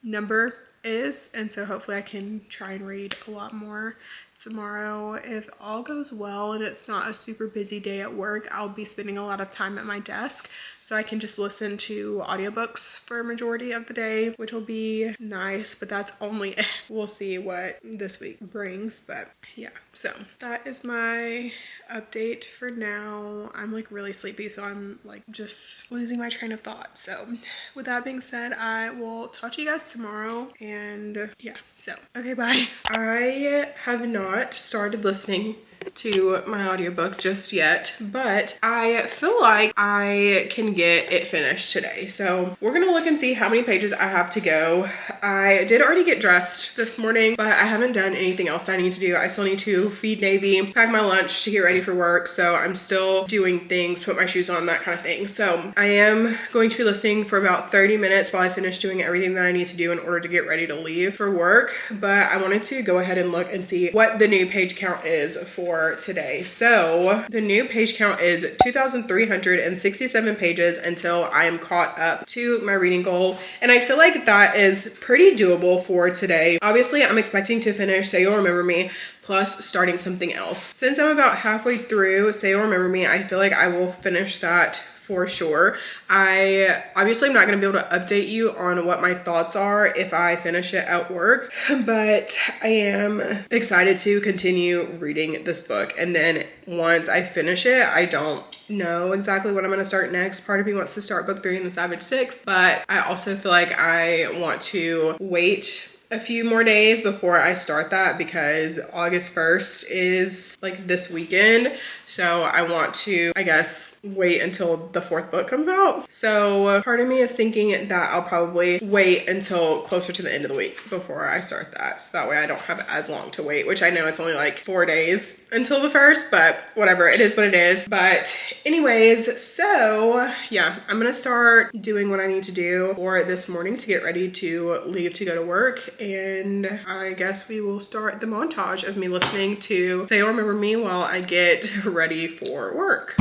number is, and so hopefully I can try and read a lot more tomorrow. If all goes well and it's not a super busy day at work, I'll be spending a lot of time at my desk, so I can just listen to audiobooks for a majority of the day, which will be nice, but that's only it. We'll see what this week brings, but yeah, so that is my update for now. I'm like really sleepy, so I'm like just losing my train of thought. So with that being said, I will talk to you guys tomorrow, and yeah, so okay, bye. I have not started listening to my audiobook just yet, but I feel like I can get it finished today. So we're gonna look and see how many pages I have to go. I did already get dressed this morning, but I haven't done anything else I need to do. I still need to feed Navy, pack my lunch to get ready for work. So I'm still doing things, put my shoes on, that kind of thing. So I am going to be listening for about 30 minutes while I finish doing everything that I need to do in order to get ready to leave for work. But I wanted to go ahead and look and see what the new page count is for today. So the new page count is 2,367 pages until I am caught up to my reading goal. And I feel like that is pretty doable for today. Obviously, I'm expecting to finish Say You'll Remember Me plus starting something else. Since I'm about halfway through Say You'll Remember Me, I feel like I will finish that for sure. I obviously am not going to be able to update you on what my thoughts are if I finish it at work, but I am excited to continue reading this book. And then once I finish it, I don't know exactly what I'm going to start next. Part of me wants to start book 3 in the Savage 6, but I also feel like I want to wait a few more days before I start that because August 1st is like this weekend. So I want to, I guess, wait until the 4th book comes out. So part of me is thinking that I'll probably wait until closer to the end of the week before I start that. So that way I don't have as long to wait, which I know it's only like 4 days until the 1st, but whatever, it is what it is. But anyways, so yeah, I'm gonna start doing what I need to do for this morning to get ready to leave to go to work. And I guess we will start the montage of me listening to Say You'll Remember Me while I get ready for work.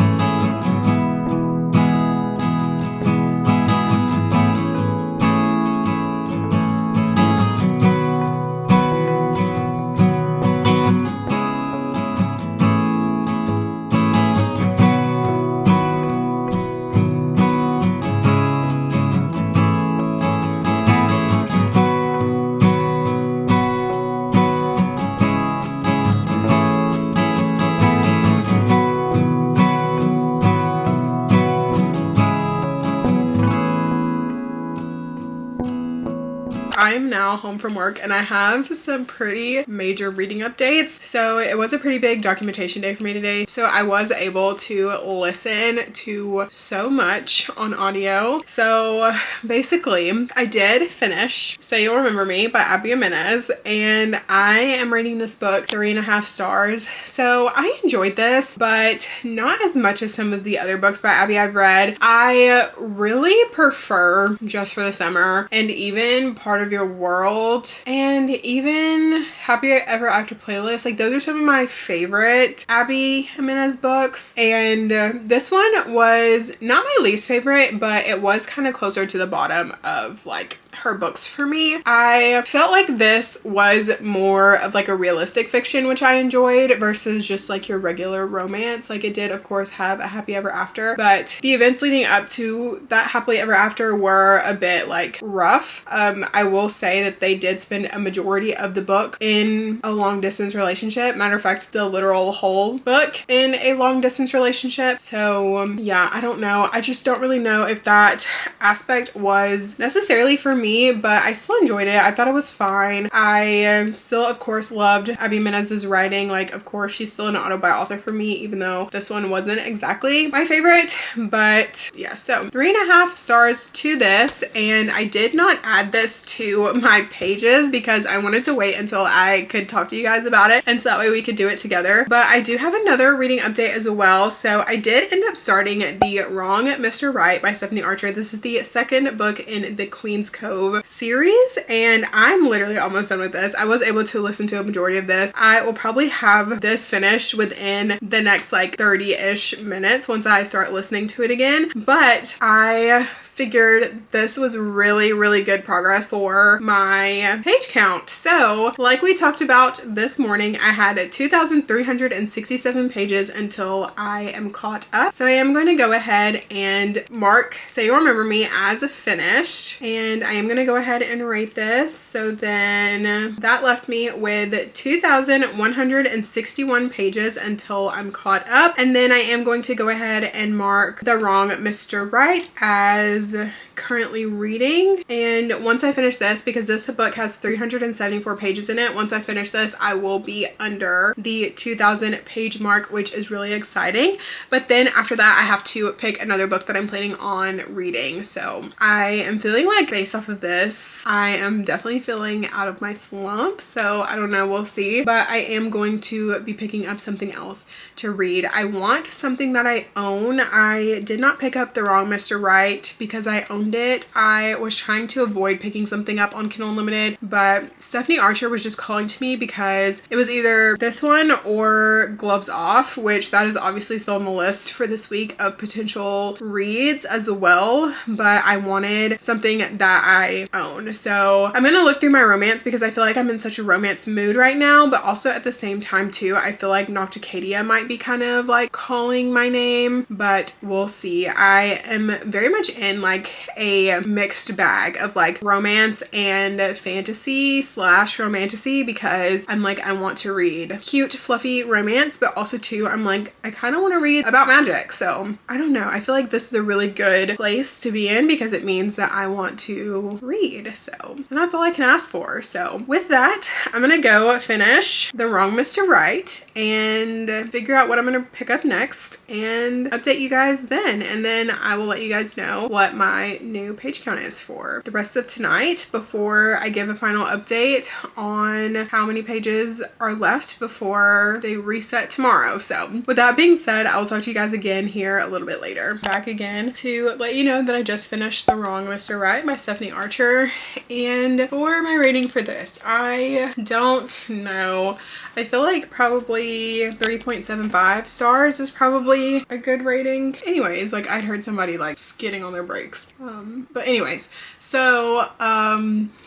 I'm now home from work and I have some pretty major reading updates. So it was a pretty big documentation day for me today. So I was able to listen to so much on audio. So basically I did finish Say You'll Remember Me by Abby Jimenez, and I am rating this book 3.5 stars. So I enjoyed this, but not as much as some of the other books by Abby I've read. I really prefer Just for the Summer and even Part of Your World and even Happy Ever After Playlist. Like, those are some of my favorite Abby Jimenez books, and this one was not my least favorite, but it was kind of closer to the bottom of like her books for me. I felt like this was more of like a realistic fiction, which I enjoyed, versus just like your regular romance. Like, it did of course have a happy ever after, but the events leading up to that happily ever after were a bit like rough. I will say that they did spend a majority of the book in a long distance relationship. Matter of fact, the literal whole book in a long distance relationship. So yeah, I don't know. I just don't really know if that aspect was necessarily for me, but I still enjoyed it. I thought it was fine. I still of course loved Abby Jimenez's writing. Like, of course she's still an auto-buy author for me, even though this one wasn't exactly my favorite. But yeah, so 3.5 stars to this, and I did not add this to my pages because I wanted to wait until I could talk to you guys about it, and so that way we could do it together. But I do have another reading update as well. So I did end up starting The Wrong Mr. Right by Stephanie Archer. This is the second book in the Queen's Cove series, and I'm literally almost done with this. I was able to listen to a majority of this. I will probably have this finished within the next like 30-ish minutes once I start listening to it again, but I figured this was really good progress for my page count. So like we talked about this morning, I had 2,367 pages until I am caught up. So I am going to go ahead and mark Say You'll Remember Me as finished, and I am going to go ahead and rate this. So then that left me with 2,161 pages until I'm caught up, and then I am going to go ahead and mark The Wrong Mr. Right as currently reading. And once I finish this, because this book has 374 pages in it, once I finish this I will be under the 2,000 page mark, which is really exciting. But then after that I have to pick another book that I'm planning on reading. So I am feeling like, based off of this, I am definitely feeling out of my slump. So I don't know, we'll see. But I am going to be picking up something else to read. I want something that I own. I did not pick up The Wrong Mr. Right because I owned it. I was trying to avoid picking something up on Kindle Unlimited, but Stephanie Archer was just calling to me because it was either this one or Gloves Off, which that is obviously still on the list for this week of potential reads as well, but I wanted something that I own. So I'm gonna look through my romance because I feel like I'm in such a romance mood right now, but also at the same time too, I feel like Nocticadia might be kind of like calling my name, but we'll see. I am very much in like a mixed bag of like romance and fantasy slash romantasy, because I'm like, I want to read cute fluffy romance, but also too I'm like, I kind of want to read about magic. So I don't know, I feel like this is a really good place to be in because it means that I want to read. So, and that's all I can ask for. So with that, I'm gonna go finish The Wrong Mr. Right and figure out what I'm gonna pick up next and update you guys then, and then I will let you guys know what my new page count is for the rest of tonight before I give a final update on how many pages are left before they reset tomorrow. So with that being said, I will talk to you guys again here a little bit later. Back again to let you know that I just finished The Wrong Mr. Right by Stephanie Archer, and for my rating for this, I don't know. I feel like probably 3.75 stars is probably a good rating. Anyways, like I'd heard somebody like skidding on their brakes. But anyways, so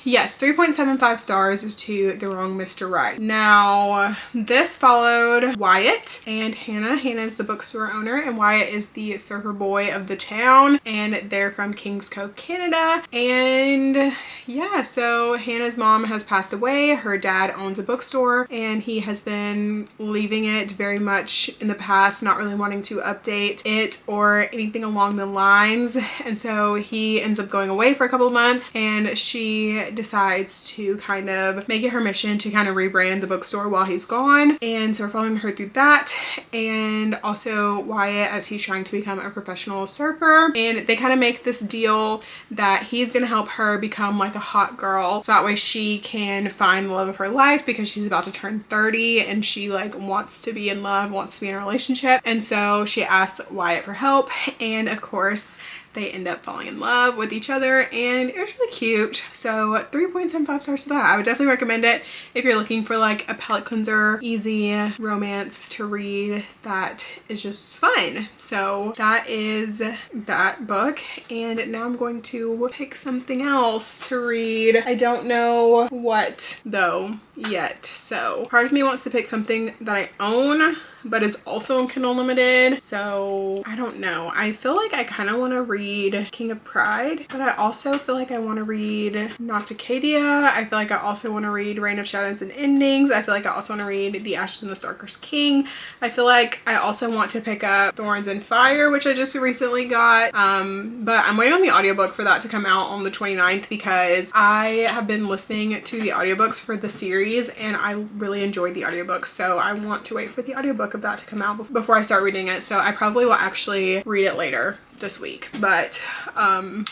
yes, 3.75 stars is to The Wrong Mr. Right. Now this followed Wyatt and Hannah. Hannah is the bookstore owner and Wyatt is the surfer boy of the town, and they're from Kings Cove, Canada. And yeah, so Hannah's mom has passed away. Her dad owns a bookstore and he has been leaving it very much in the past, not really wanting to update it or anything along the lines. And so so he ends up going away for a couple of months, and she decides to kind of make it her mission to kind of rebrand the bookstore while he's gone. And so we're following her through that, and also Wyatt as he's trying to become a professional surfer. And they kind of make this deal that he's gonna help her become like a hot girl, so that way she can find the love of her life, because she's about to turn 30 and she like wants to be in love, wants to be in a relationship. And so she asks Wyatt for help, and of course they end up falling in love with each other, and it was really cute. So 3.75 stars to that. I would definitely recommend it if you're looking for like a palate cleanser, easy romance to read that is just fun. So that is that book, and now I'm going to pick something else to read. I don't know what though yet, so part of me wants to pick something that I own but is also on Kindle Unlimited, so I don't know. I feel like I kind of want to read King of Pride, but I also feel like I want to read Nocticadia. I feel like I also want to read Reign of Shadows and Endings. I feel like I also want to read The Ashes and the Stalker's King. I feel like I also want to pick up Thorns and Fire, which I just recently got, but I'm waiting on the audiobook for that to come out on the 29th, because I have been listening to the audiobooks for the series and I really enjoyed the audiobooks, so I want to wait for the audiobook of that to come out before I start reading it. So I probably will actually read it later this week. But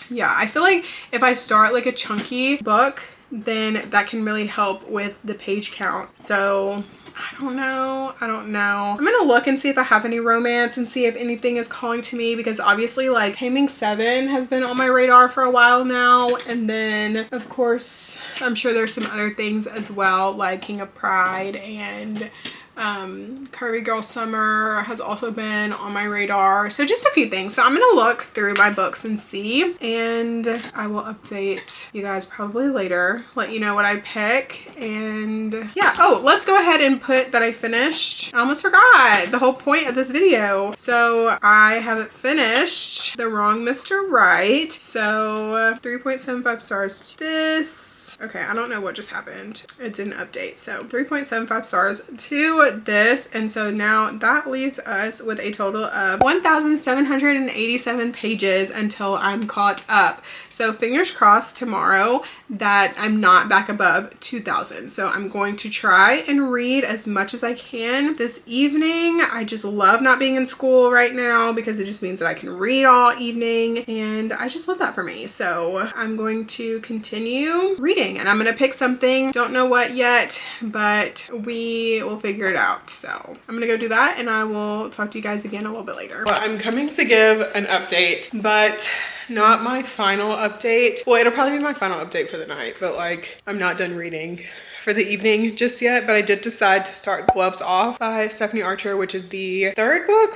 yeah, I feel like if I start like a chunky book, then that can really help with the page count. So I don't know. I'm gonna look and see if I have any romance and see if anything is calling to me, because obviously like Taming 7 has been on my radar for a while now, and then of course I'm sure there's some other things as well, like King of Pride, and Curvy Girl Summer has also been on my radar. So just a few things. So I'm gonna look through my books and see, and I will update you guys probably later, let you know what I pick. And yeah, oh, let's go ahead and put that I finished. I almost forgot the whole point of this video. So I haven't finished The Wrong Mr. Right, so 3.75 stars to this. Okay, I don't know what just happened. It didn't update. So 3.75 stars to this, and so now that leaves us with a total of 1,787 pages until I'm caught up. So fingers crossed tomorrow that I'm not back above 2,000. So I'm going to try and read as much as I can this evening. I just love not being in school right now, because it just means that I can read all evening, and I just love that for me. So I'm going to continue reading, and I'm gonna pick something, don't know what yet, but we will figure it out. So I'm gonna go do that, and I will talk to you guys again a little bit later. Well, I'm coming to give an update, but not my final update. Well, it'll probably be my final update for the night, but like I'm not done reading for the evening just yet. But I did decide to start Gloves Off by Stephanie Archer, which is the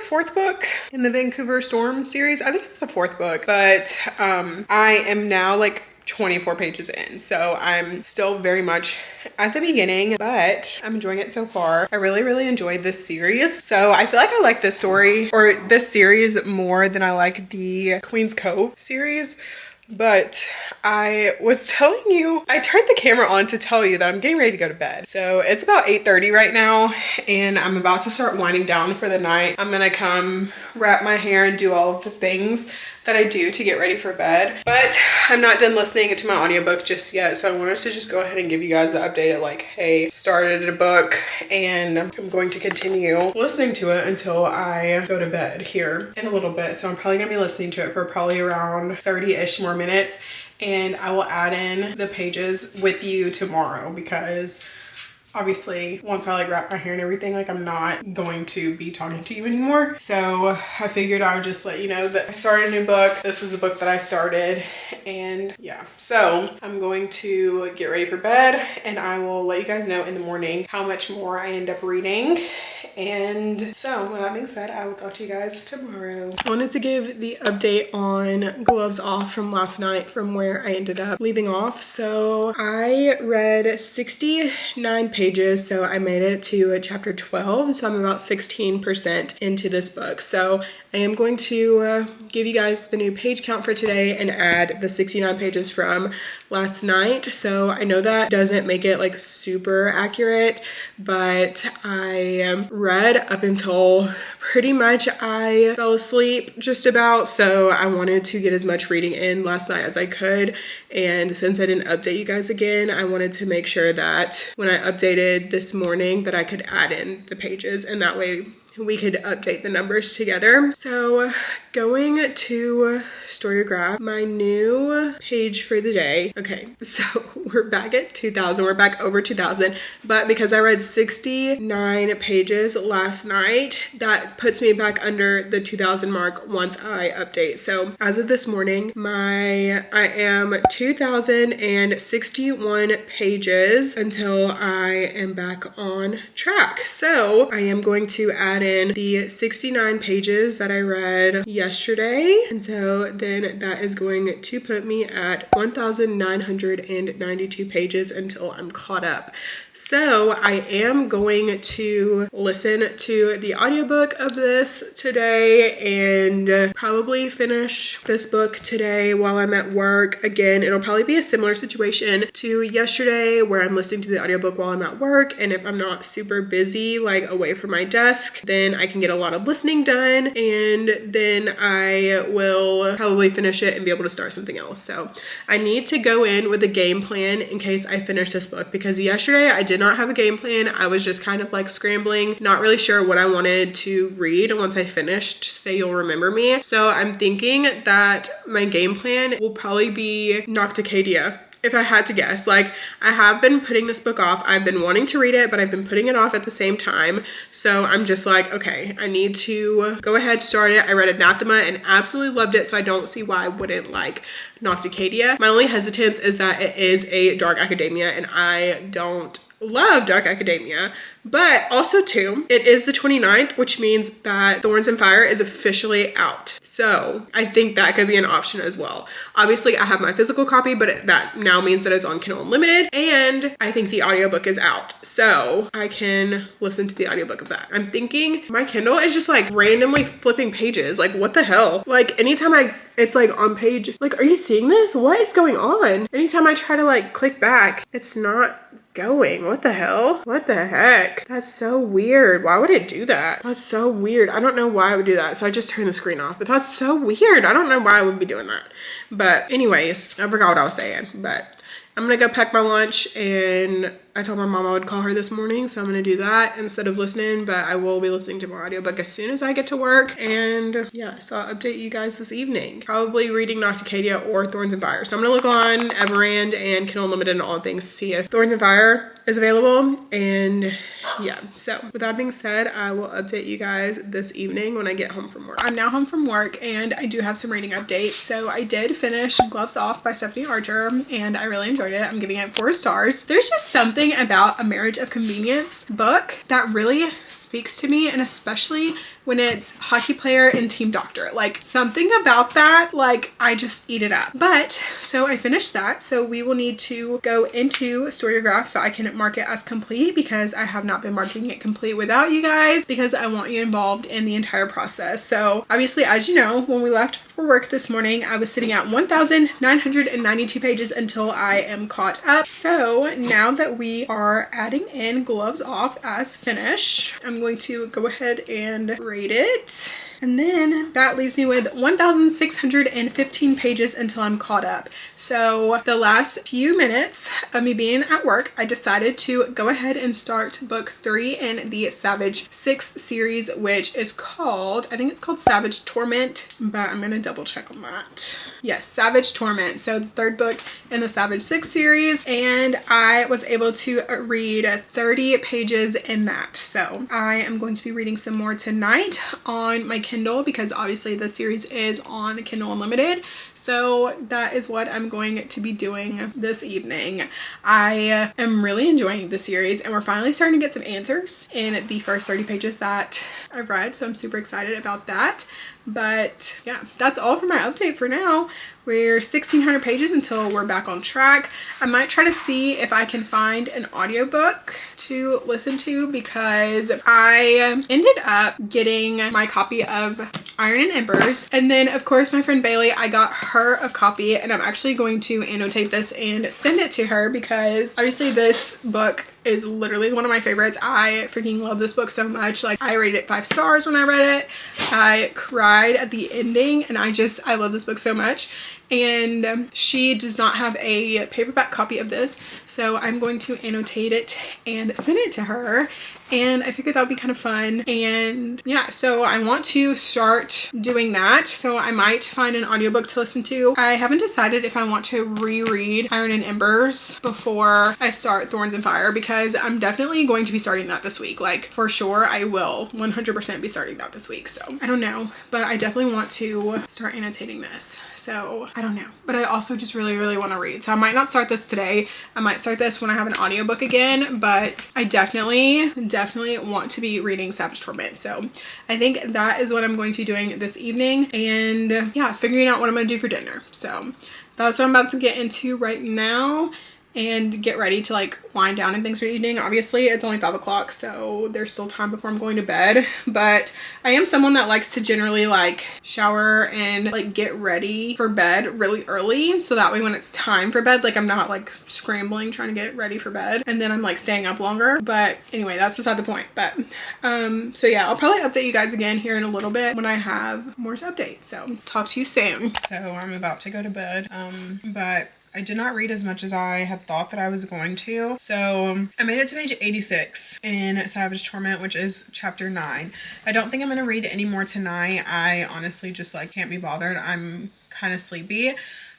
fourth book in the Vancouver Storm series. I think it's the fourth book, but I am now like 24 pages in, so I'm still very much at the beginning, but I'm enjoying it so far. I really enjoyed this series, so I feel like I like this story or this series more than I like the Queen's Cove series. But I was telling you, I turned the camera on to tell you that I'm getting ready to go to bed. So it's about 8:30 right now, and I'm about to start winding down for the night. I'm gonna come wrap my hair and do all of the things that I do to get ready for bed. But I'm not done listening to my audiobook just yet, so I wanted to just go ahead and give you guys the update of like, hey, started a book, and I'm going to continue listening to it until I go to bed here in a little bit. So I'm probably gonna be listening to it for probably around 30-ish more minutes, and I will add in the pages with you tomorrow, because obviously once I like wrap my hair and everything, like I'm not going to be talking to you anymore. So I figured I would just let you know that I started a new book. This is a book that I started, and yeah, so I'm going to get ready for bed, and I will let you guys know in the morning how much more I end up reading. And so with that being said, I will talk to you guys tomorrow. I wanted to give the update on Gloves Off from last night, from where I ended up leaving off. So I read 69 pages, so I made it to chapter 12, so I'm about 16% into this book. So I am going to give you guys the new page count for today and add the 69 pages from last night. So I know that doesn't make it like super accurate, but I read up until pretty much I fell asleep just about. So I wanted to get as much reading in last night as I could. And since I didn't update you guys again, I wanted to make sure that when I updated this morning that I could add in the pages, and that way we could update the numbers together. So going to Storygraph, my new page for the day. Okay, so we're back at 2,000. We're back over 2,000, but because I read 69 pages last night, that puts me back under the 2,000 mark once I update. So as of this morning, I am 2,061 pages until I am back on track. So I am going to add in the 69 pages that I read yesterday, and so then that is going to put me at 1,992 pages until I'm caught up. So I am going to listen to the audiobook of this today and probably finish this book today while I'm at work. Again, it'll probably be a similar situation to yesterday where I'm listening to the audiobook while I'm at work, and if I'm not super busy, like away from my desk, then I can get a lot of listening done, and then I will probably finish it and be able to start something else. So I need to go in with a game plan in case I finish this book, because yesterday I did not have a game plan. I was just kind of like scrambling, not really sure what I wanted to read. And once I finished Say You'll Remember Me, so I'm thinking that my game plan will probably be Nocticadia. If I had to guess, like I have been putting this book off. I've been wanting to read it, but I've been putting it off at the same time. So I'm just like, okay, I need to go ahead, start it. I read Anathema and absolutely loved it. So I don't see why I wouldn't like Nocticadia. My only hesitance is that it is a dark academia, and I don't love dark academia. But also too, it is the 29th, which means that Thorns and Fire is officially out. So I think that could be an option as well. Obviously I have my physical copy, but that now means that it's on Kindle Unlimited, and I think the audiobook is out. So I can listen to the audiobook of that. I'm thinking my Kindle is just like randomly flipping pages. Like what the hell? Like anytime it's like on page, like, are you seeing this? What is going on? Anytime I try to like click back, it's not going. What the hell? What the heck? That's so weird. Why would it do that? That's so weird. I don't know why I would do that. So I just turned the screen off, but that's so weird. I don't know why I would be doing that. But anyways, I forgot what I was saying, but I'm gonna go pack my lunch, and I told my mom I would call her this morning, so I'm gonna do that instead of listening, but I will be listening to my audiobook as soon as I get to work. And yeah, so I'll update you guys this evening. Probably reading Nocticadia or Thorns and Fire. So I'm gonna look on Everand and Kindle Unlimited and all things to see if Thorns and Fire is available. And yeah, so with that being said, I will update you guys this evening when I get home from work. I'm now home from work, and I do have some reading updates. So I did finish Gloves Off by Stephanie Archer, and I really enjoyed it. I'm giving it 4 stars. There's just something about A Marriage of Convenience book that really speaks to me, and especially when it's hockey player and team doctor. Like something about that, like I just eat it up. But so I finished that, so we will need to go into Storygraph so I can mark it as complete, because I have not been marking it complete without you guys, because I want you involved in the entire process. So obviously, as you know, when we left for work this morning, I was sitting at 1,992 pages until I am caught up. So now that we are adding in Gloves Off as finished, I'm going to go ahead and rate it. And then that leaves me with 1,615 pages until I'm caught up. So the last few minutes of me being at work, I decided to go ahead and start book 3 in the Savage 6 series, which is called, I think it's called Savage Torment, but I'm gonna double check on that. Yes, Savage Torment. So the 3rd book in the Savage 6 series, and I was able to read 30 pages in that. So I am going to be reading some more tonight on my Kindle, because obviously the series is on Kindle Unlimited. So that is what I'm going to be doing this evening. I am really enjoying the series, and we're finally starting to get some answers in the first 30 pages that I've read, so I'm super excited about that. But yeah, that's all for my update for now. We're 1,600 pages until we're back on track. I might try to see if I can find an audiobook to listen to, because I ended up getting my copy of Iron and Embers. And then of course my friend Bailey, I got her a copy, and I'm actually going to annotate this and send it to her, because obviously this book is literally one of my favorites. I freaking love this book so much. Like, I rated it 5 stars when I read it. I cried at the ending, and I love this book so much. And she does not have a paperback copy of this, so I'm going to annotate it and send it to her. And I figured that would be kind of fun. And yeah, so I want to start doing that. So I might find an audiobook to listen to. I haven't decided if I want to reread Iron and Embers before I start Thorns and Fire, because I'm definitely going to be starting that this week. Like, for sure, I will 100% be starting that this week. So I don't know, but I definitely want to start annotating this. So I don't know, but I also just really, really want to read. So I might not start this today. I might start this when I have an audiobook again, but I definitely want to be reading Savage Torment. So I think that is what I'm going to be doing this evening, and yeah, figuring out what I'm going to do for dinner. So that's what I'm about to get into right now, and get ready to like wind down and things for the evening. Obviously it's only 5 o'clock, so there's still time before I'm going to bed, but I am someone that likes to generally like shower and like get ready for bed really early, so that way when it's time for bed, like I'm not like scrambling trying to get ready for bed and then I'm like staying up longer. But anyway, that's beside the point. But so yeah, I'll probably update you guys again here in a little bit when I have more to update. So talk to you soon. So I'm about to go to bed, but I did not read as much as I had thought that I was going to. So I made it to page 86 in Savage Torment, which is chapter 9. I don't think I'm going to read any more tonight. I honestly just like can't be bothered. I'm kind of sleepy.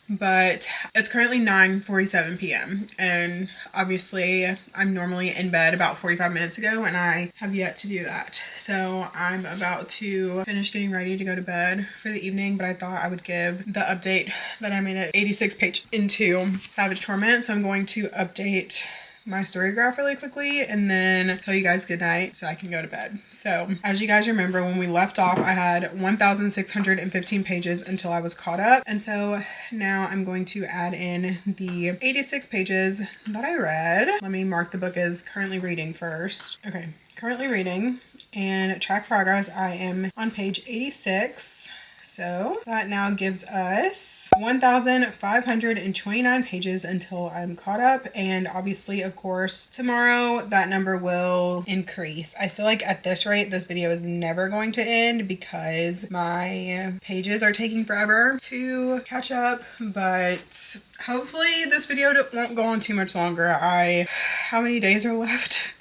But it's currently 9:47 p.m. and obviously I'm normally in bed about 45 minutes ago, and I have yet to do that. So I'm about to finish getting ready to go to bed for the evening, but I thought I would give the update that I made at 86 page into Savage Torment. So I'm going to update my story graph really quickly and then tell you guys good night so I can go to bed. So as you guys remember, when we left off, I had 1,615 pages until I was caught up, and so now I'm going to add in the 86 pages that I read. Let me mark the book as currently reading first. Okay, currently reading, and track progress. I am on page 86. So that now gives us 1,529 pages until I'm caught up. And obviously, of course, tomorrow that number will increase. I feel like at this rate, this video is never going to end because my pages are taking forever to catch up. But hopefully this video won't go on too much longer. How many days are left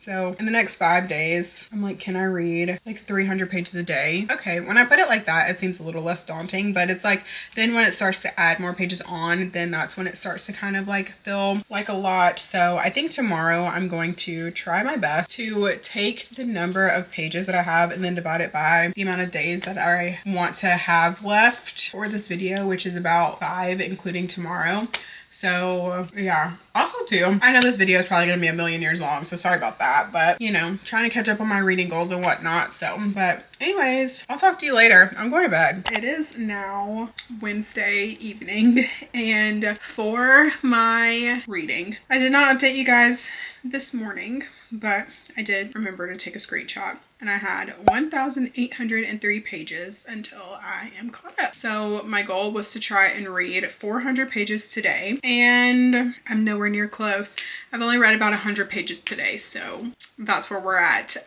so in the next 5 days, I'm like, can I read like 300 pages a day? Okay, when I put it like that, it seems a little less daunting, but it's like, then when it starts to add more pages on, then that's when it starts to kind of like feel like a lot. So I think tomorrow I'm going to try my best to take the number of pages that I have and then divide it by the amount of days that I want to have left for this video, which is about 5, including tomorrow. So yeah, also too, I know this video is probably going to be a million years long, so sorry about that, but you know, trying to catch up on my reading goals and whatnot. So, but anyways, I'll talk to you later. I'm going to bed. It is now Wednesday evening, and for my reading, I did not update you guys this morning, but I did remember to take a screenshot. And I had 1,803 pages until I am caught up. So my goal was to try and read 400 pages today, and I'm nowhere near close. I've only read about 100 pages today, so that's where we're at.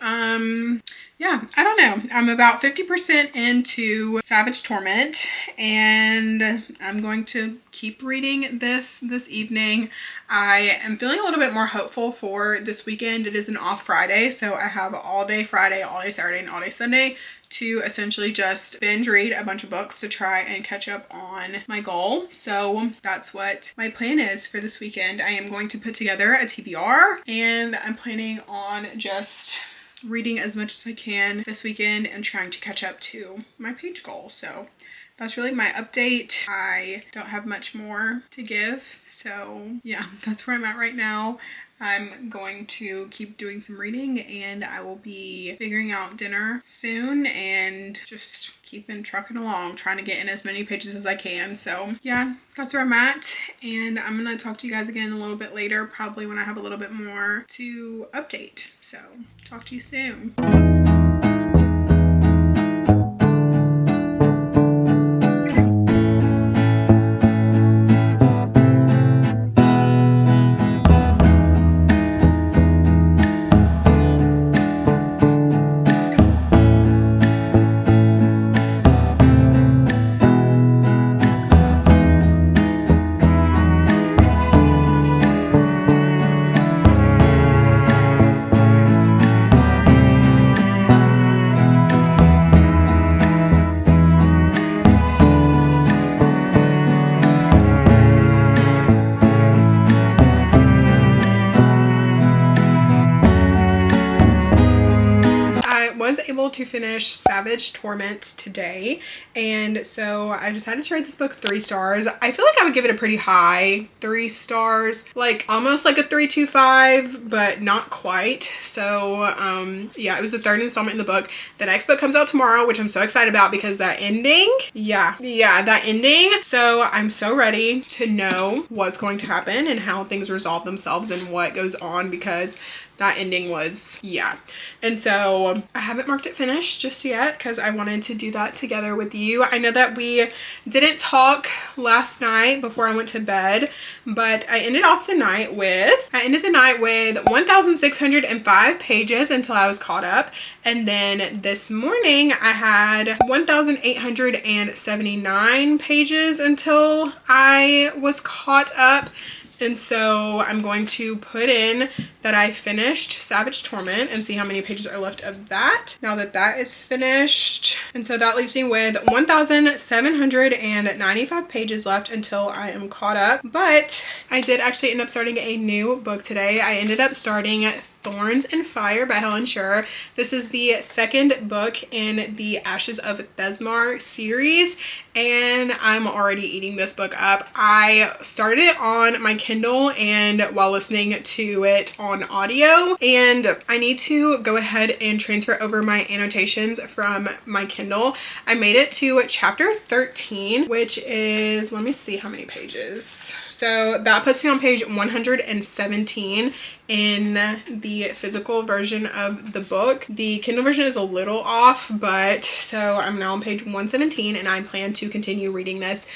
Yeah, I don't know. I'm about 50% into Savage Torment, and I'm going to keep reading this evening. I am feeling a little bit more hopeful for this weekend. It is an off Friday, so I have all day Friday, all day Saturday, and all day Sunday to essentially just binge read a bunch of books to try and catch up on my goal. So that's what my plan is for this weekend. I am going to put together a TBR, and I'm planning on just reading as much as I can this weekend and trying to catch up to my page goal. So that's really my update. I don't have much more to give. So yeah, that's where I'm at right now. I'm going to keep doing some reading, and I will be figuring out dinner soon and just keeping trucking along, trying to get in as many pages as I can. So yeah, that's where I'm at, and I'm gonna talk to you guys again a little bit later, probably when I have a little bit more to update. So talk to you soon. Able to finish Savage Torments today, and so I decided to rate this book 3 stars. I feel like I would give it a pretty high 3 stars, like almost like a 3.25, but not quite. So yeah, it was the 3rd installment in the book. The next book comes out tomorrow, which I'm so excited about because that ending, that ending. So I'm so ready to know what's going to happen and how things resolve themselves and what goes on, because that ending was, yeah. And so I haven't marked it finished just yet because I wanted to do that together with you. I know that we didn't talk last night before I went to bed, but I ended the night with 1,605 pages until I was caught up. And then this morning I had 1,879 pages until I was caught up. And so I'm going to put in that I finished Savage Torment and see how many pages are left of that now that that is finished. And so that leaves me with 1,795 pages left until I am caught up. But I did actually end up starting a new book today. I ended up starting Thorns and Fire by Helen Scher. This is the 2nd book in the Ashes of Thesmar series, and I'm already eating this book up. I started it on my Kindle and while listening to it on audio, and I need to go ahead and transfer over my annotations from my Kindle. I made it to chapter 13, which is, let me see how many pages. So that puts me on page 117 in the physical version of the book. The Kindle version is a little off, but so I'm now on page 117, and I plan to continue reading this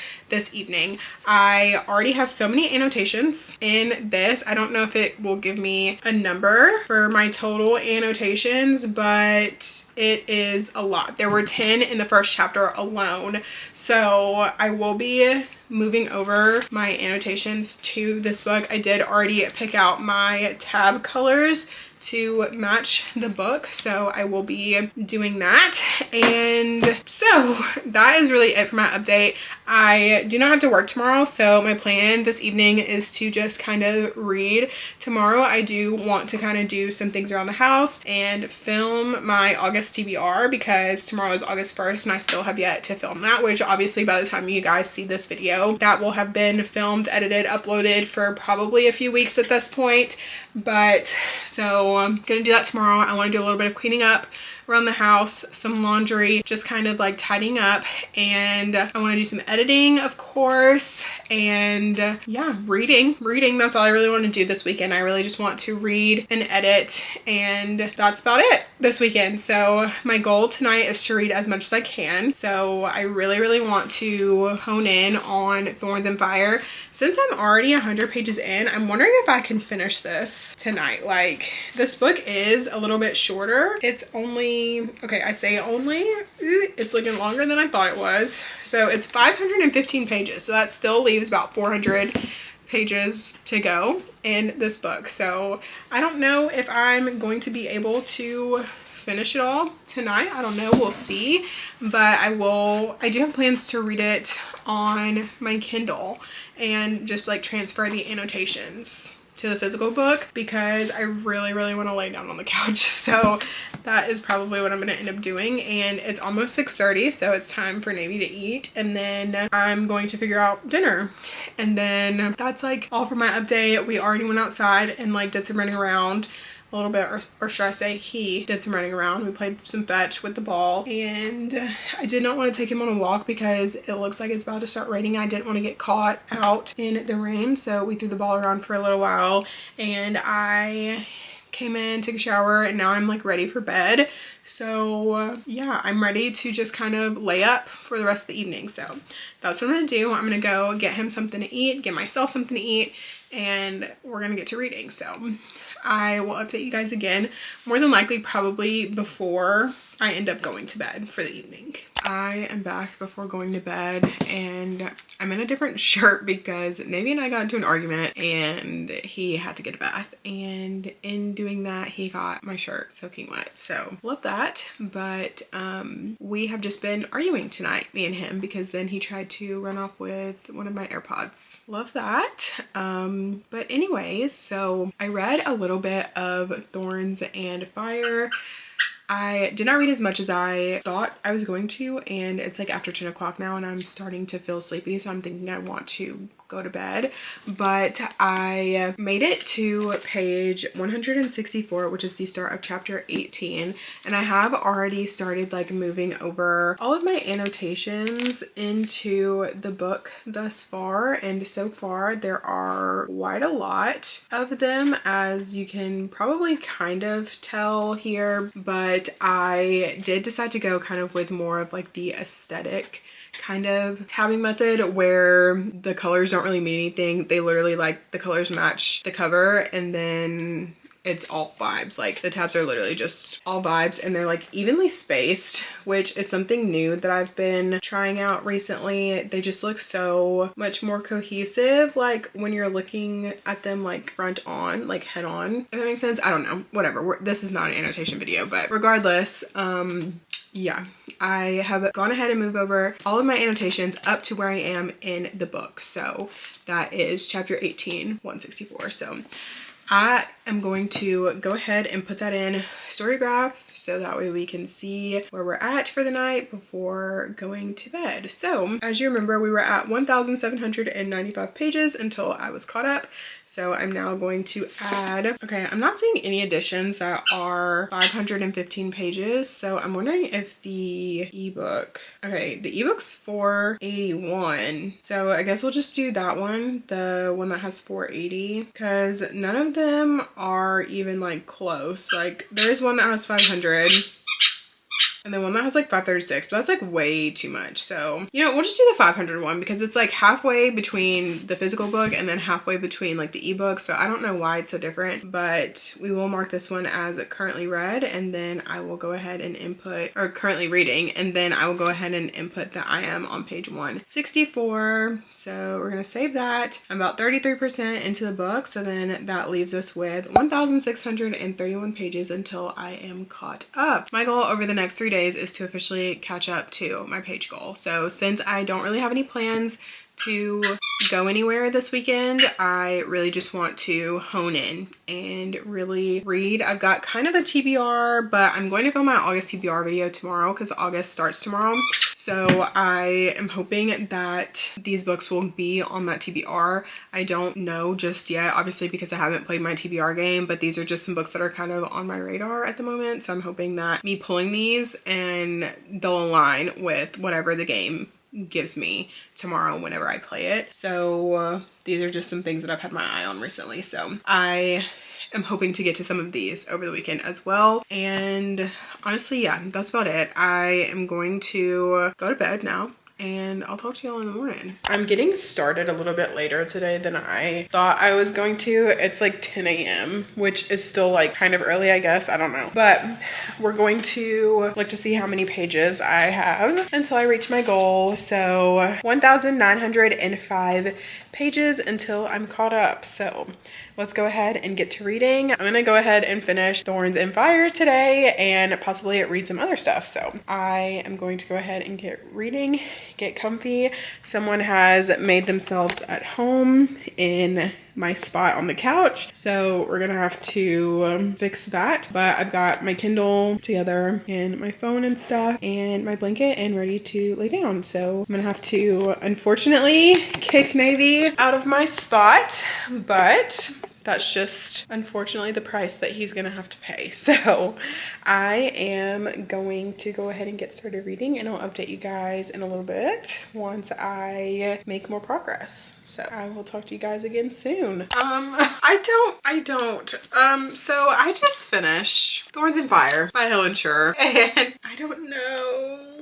evening. I already have so many annotations in this. I don't know if it will give me a number for my total annotations, but it is a lot. There were 10 in the first chapter alone. So I will be moving over my annotations to this book. I did already pick out my tab colors to match the book, so I will be doing that. And so that is really it for my update. I do not have to work tomorrow, so my plan this evening is to just kind of read. Tomorrow I do want to kind of do some things around the house and film my August TBR, because tomorrow is August 1st and I still have yet to film that, which obviously by the time you guys see this video, that will have been filmed, edited, uploaded for probably a few weeks at this point. But so I'm gonna do that tomorrow. I want to do a little bit of cleaning up around the house, some laundry, just kind of like tidying up, and I want to do some editing, of course, and yeah, reading. That's all I really want to do this weekend. I really just want to read and edit, and that's about it this weekend. So my goal tonight is to read as much as I can. So I really want to hone in on Thorns and Fire. Since I'm already 100 pages in, I'm wondering if I can finish this tonight. Like, this book is a little bit shorter. It's only, okay, I say only, it's looking longer than I thought it was. So it's 515 pages. So that still leaves about 400 pages to go in this book. So I don't know if I'm going to be able to finish it all tonight. I don't know, we'll see. But I do have plans to read it on my Kindle and just like transfer the annotations to the physical book because I really want to lay down on the couch. So that is probably what I'm going to end up doing. And it's almost 6:30, so it's time for Navy to eat. And then I'm going to figure out dinner. And then that's like all for my update. We already went outside and like did some running around a little bit, or should I say he did some running around. We played some fetch with the ball, and I did not want to take him on a walk because it looks like it's about to start raining. I didn't want to get caught out in the rain, so we threw the ball around for a little while, and I came in, took a shower, and now I'm like ready for bed. So yeah, I'm ready to just kind of lay up for the rest of the evening. So that's what I'm gonna do. I'm gonna go get him something to eat, get myself something to eat, and we're gonna get to reading. So I will update you guys again, more than likely probably before I end up going to bed for the evening. I am back before going to bed, and I'm in a different shirt because Navy and I got into an argument and he had to get a bath, and in doing that he got my shirt soaking wet. So love that, but we have just been arguing tonight, me and him, because then he tried to run off with one of my AirPods. Love that. But anyways, so I read a little bit of Thorns and Fire. I did not read as much as I thought I was going to, and it's like after 10 o'clock now and I'm starting to feel sleepy, so I'm thinking I want to go to bed. But I made it to page 164, which is the start of chapter 18, and I have already started like moving over all of my annotations into the book thus far, and so far there are quite a lot of them, as you can probably kind of tell here. But I did decide to go kind of with more of like the aesthetic kind of tabbing method, where the colors don't really mean anything. They literally, like, the colors match the cover, and then it's all vibes. Like, the tabs are literally just all vibes, and they're like evenly spaced, which is something new that I've been trying out recently. They just look so much more cohesive, like when you're looking at them like front on, like head on, if that makes sense. I don't know, whatever. This is not an annotation video, but regardless, yeah, I have gone ahead and moved over all of my annotations up to where I am in the book. So that is chapter 18, 164. So I am going to go ahead and put that in Storygraph so that way we can see where we're at for the night before going to bed. So as you remember, we were at 1,795 pages until I was caught up. So I'm now going to add, okay, I'm not seeing any additions that are 515 pages. So I'm wondering if the ebook, okay, the ebook's 481. So I guess we'll just do that one, the one that has 480, because none of them are even like close. Like there is one that has 500 and then one that has like 536, but that's like way too much. So, you know, we'll just do the 500 one because it's like halfway between the physical book and then halfway between like the ebook. So I don't know why it's so different, but we will mark this one as currently read, and then I will go ahead and input, or currently reading, and then I will go ahead and input that I am on page 164. So we're going to save that. I'm about 33% into the book. So then that leaves us with 1,631 pages until I am caught up. My goal over the next 3 days is to officially catch up to my page goal. So since I don't really have any plans to go anywhere this weekend, I really just want to hone in and really read. I've got kind of a TBR, but I'm going to film my August TBR video tomorrow because August starts tomorrow. So I am hoping that these books will be on that TBR. I don't know just yet, obviously, because I haven't played my TBR game, but these are just some books that are kind of on my radar at the moment. So I'm hoping that me pulling these and they'll align with whatever the game gives me tomorrow whenever I play it. So these are just some things that I've had my eye on recently. So I am hoping to get to some of these over the weekend as well. And honestly, yeah, that's about it. I am going to go to bed now, and I'll talk to y'all in the morning. I'm getting started a little bit later today than I thought I was going to. It's like 10 a.m., which is still like kind of early, I guess. I don't know. But we're going to look to see how many pages I have until I reach my goal. So 1,905 pages until I'm caught up. So let's go ahead and get to reading. I'm gonna go ahead and finish Thorns and Fire today and possibly read some other stuff. So I am going to go ahead and get reading, get comfy. Someone has made themselves at home in my spot on the couch, so we're gonna have to fix that. But I've got my Kindle together and my phone and stuff and my blanket and ready to lay down. So I'm gonna have to unfortunately kick Navy out of my spot, but that's just unfortunately the price that he's gonna have to pay. So I am going to go ahead and get started reading, and I'll update you guys in a little bit once I make more progress. So I will talk to you guys again soon. So I just finished Thorns and Fire by Helen Scher, and I don't know.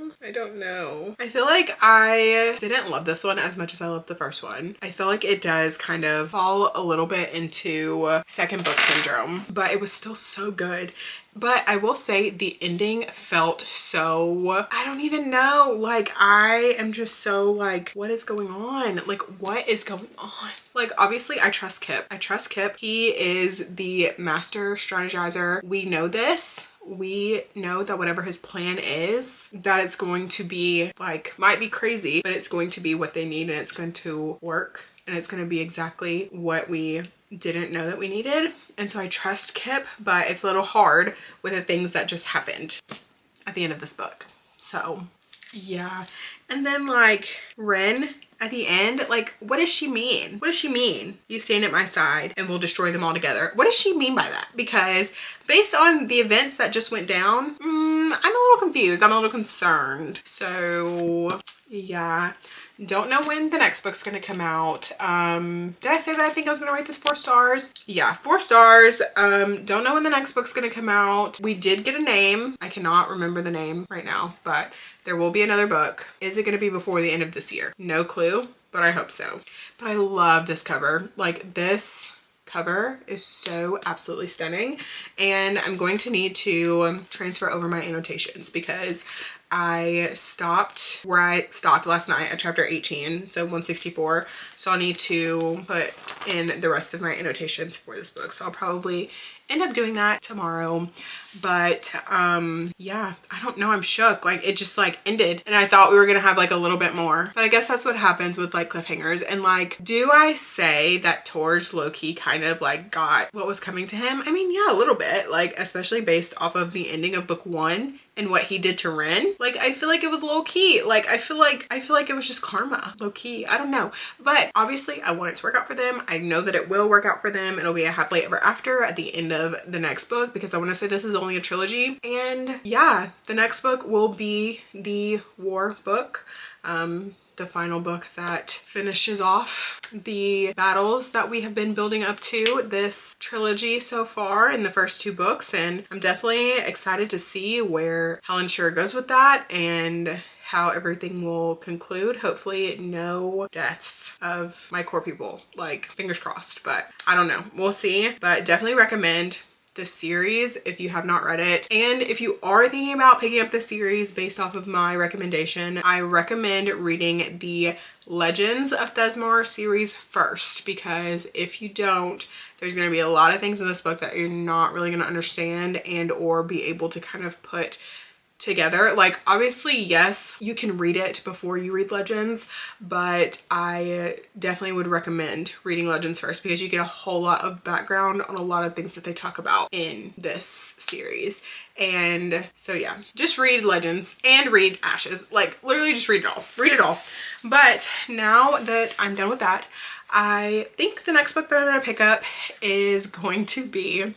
I feel like I didn't love this one as much as I loved the first one. I feel like it does kind of fall a little bit into second book syndrome, but it was still so good. But I will say the ending felt so, I don't even know. Like, I am just so like, what is going on? Like, what is going on? Like, obviously I trust Kip. He is the master strategizer. We know this. We know that whatever his plan is, that it's going to be like, might be crazy, but it's going to be what they need and it's going to work. And it's going to be exactly what we didn't know that we needed. And so I trust Kip, but it's a little hard with the things that just happened at the end of this book. So yeah. And then like Ren at the end, like, what does she mean? What does she mean? You stand at my side and we'll destroy them all together. What does she mean by that? Because based on the events that just went down, I'm a little confused. I'm a little concerned. So yeah. Don't know when the next book's gonna come out. Did I say that I think I was gonna rate this 4 stars? Yeah, 4 stars. Don't know when the next book's gonna come out. We did get a name. I cannot remember the name right now, but there will be another book. Is it gonna be before the end of this year? No clue, but I hope so. But I love this cover. Like, this cover is so absolutely stunning, and I'm going to need to transfer over my annotations because I stopped where I stopped last night at chapter 18, so 164. So I'll need to put in the rest of my annotations for this book. So I'll probably end up doing that tomorrow. But yeah, I don't know, I'm shook. Like, it just like ended and I thought we were gonna have like a little bit more, but I guess that's what happens with like cliffhangers. And like, do I say that Torj low-key kind of like got what was coming to him? I mean, yeah, a little bit, like, especially based off of the ending of book 1 and what he did to Ren. Like, I feel like it was low-key. Like, I feel like it was just karma, low-key. I don't know, but obviously I want it to work out for them. I know that it will work out for them. It'll be a happily ever after at the end of the next book, because I want to say this is only a trilogy. And yeah, the next book will be the war book, the final book that finishes off the battles that we have been building up to this trilogy so far in the first 2 books. And I'm definitely excited to see where Helen Scher goes with that and how everything will conclude. Hopefully no deaths of my core people, like, fingers crossed, but I don't know, we'll see. But definitely recommend this series if you have not read it. And if you are thinking about picking up this series based off of my recommendation, I recommend reading the Legends of Thesmar series first, because if you don't, there's going to be a lot of things in this book that you're not really going to understand and or be able to kind of put together. Like, obviously, yes, you can read it before you read Legends, but I definitely would recommend reading Legends first, because you get a whole lot of background on a lot of things that they talk about in this series. And so yeah, just read Legends and read Ashes. Like, literally just read it all. Read it all. But now that I'm done with that, I think the next book that I'm going to pick up is going to be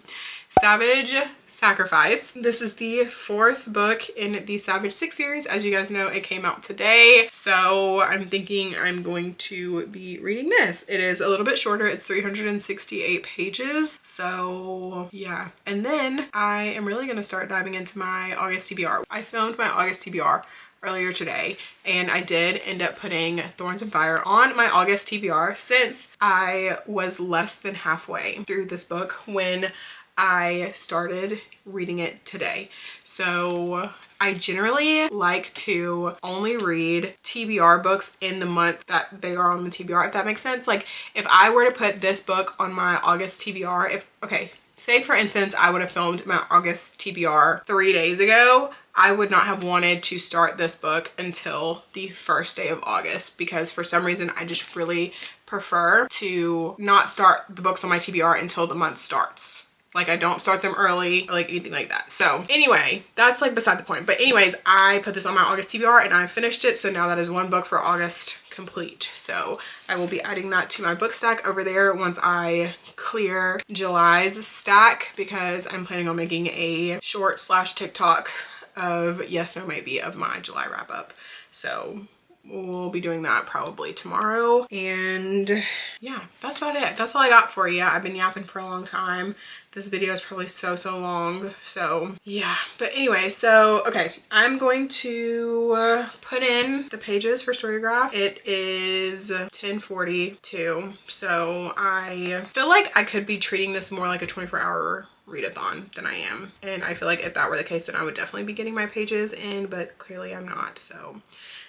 Savage Sacrifice. This is the 4th book in the Savage 6 series. As you guys know, it came out today, so I'm thinking I'm going to be reading this. It is a little bit shorter. It's 368 pages, so yeah. And then I am really going to start diving into my August TBR. I filmed my August TBR earlier today, and I did end up putting Thorns and Fire on my August TBR since I was less than halfway through this book when I started reading it today. So I generally like to only read TBR books in the month that they are on the TBR, if that makes sense. Like, if I were to put this book on my August TBR, okay, say for instance, I would have filmed my August TBR 3 days ago, I would not have wanted to start this book until the first day of August, because for some reason I just really prefer to not start the books on my TBR until the month starts. Like, I don't start them early or like anything like that. So anyway, that's like beside the point. But anyways, I put this on my August TBR and I finished it. So now that is one book for August complete. So I will be adding that to my book stack over there once I clear July's stack, because I'm planning on making a short / TikTok of yes, no, maybe of my July wrap up. So we'll be doing that probably tomorrow. And yeah, that's about it. That's all I got for you. I've been yapping for a long time. This video is probably so long. So yeah, but anyway, so okay, I'm going to put in the pages for Storygraph. It is 10:42. So I feel like I could be treating this more like a 24-hour readathon than I am. And I feel like if that were the case, then I would definitely be getting my pages in, but clearly I'm not. So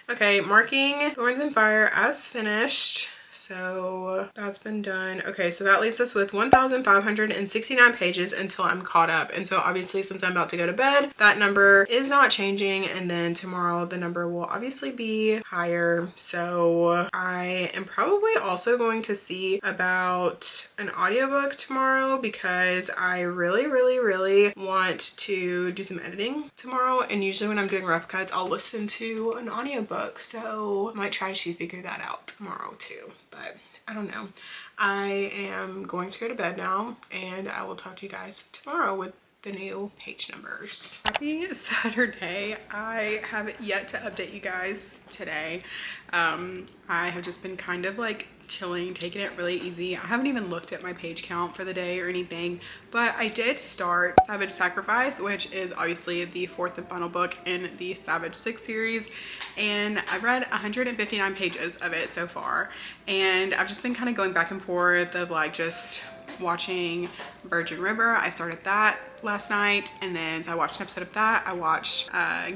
okay, marking Thorns and Fire as finished. So that's been done. Okay, so that leaves us with 1,569 pages until I'm caught up. And so obviously, since I'm about to go to bed, that number is not changing. And then tomorrow the number will obviously be higher. So I am probably also going to see about an audiobook tomorrow, because I really want to do some editing tomorrow. And usually when I'm doing rough cuts, I'll listen to an audiobook. So I might try to figure that out tomorrow too. But I don't know. I am going to go to bed now, and I will talk to you guys tomorrow with the new page numbers. Happy Saturday. I have yet to update you guys today. I have just been kind of like chilling, taking it really easy. I haven't even looked at my page count for the day or anything, but I did start Savage Sacrifice, which is obviously the fourth and final book in the Savage 6 series, and I've read 159 pages of it so far, and I've just been kind of going back and forth of like just watching Virgin River. I started that last night, and then so I watched an episode of that. I watched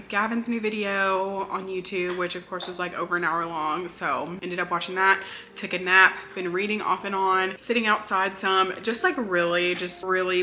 Gavin's new video on YouTube, which of course was like over an hour long, so ended up watching that. Took a nap, been reading off and on, sitting outside some, just like really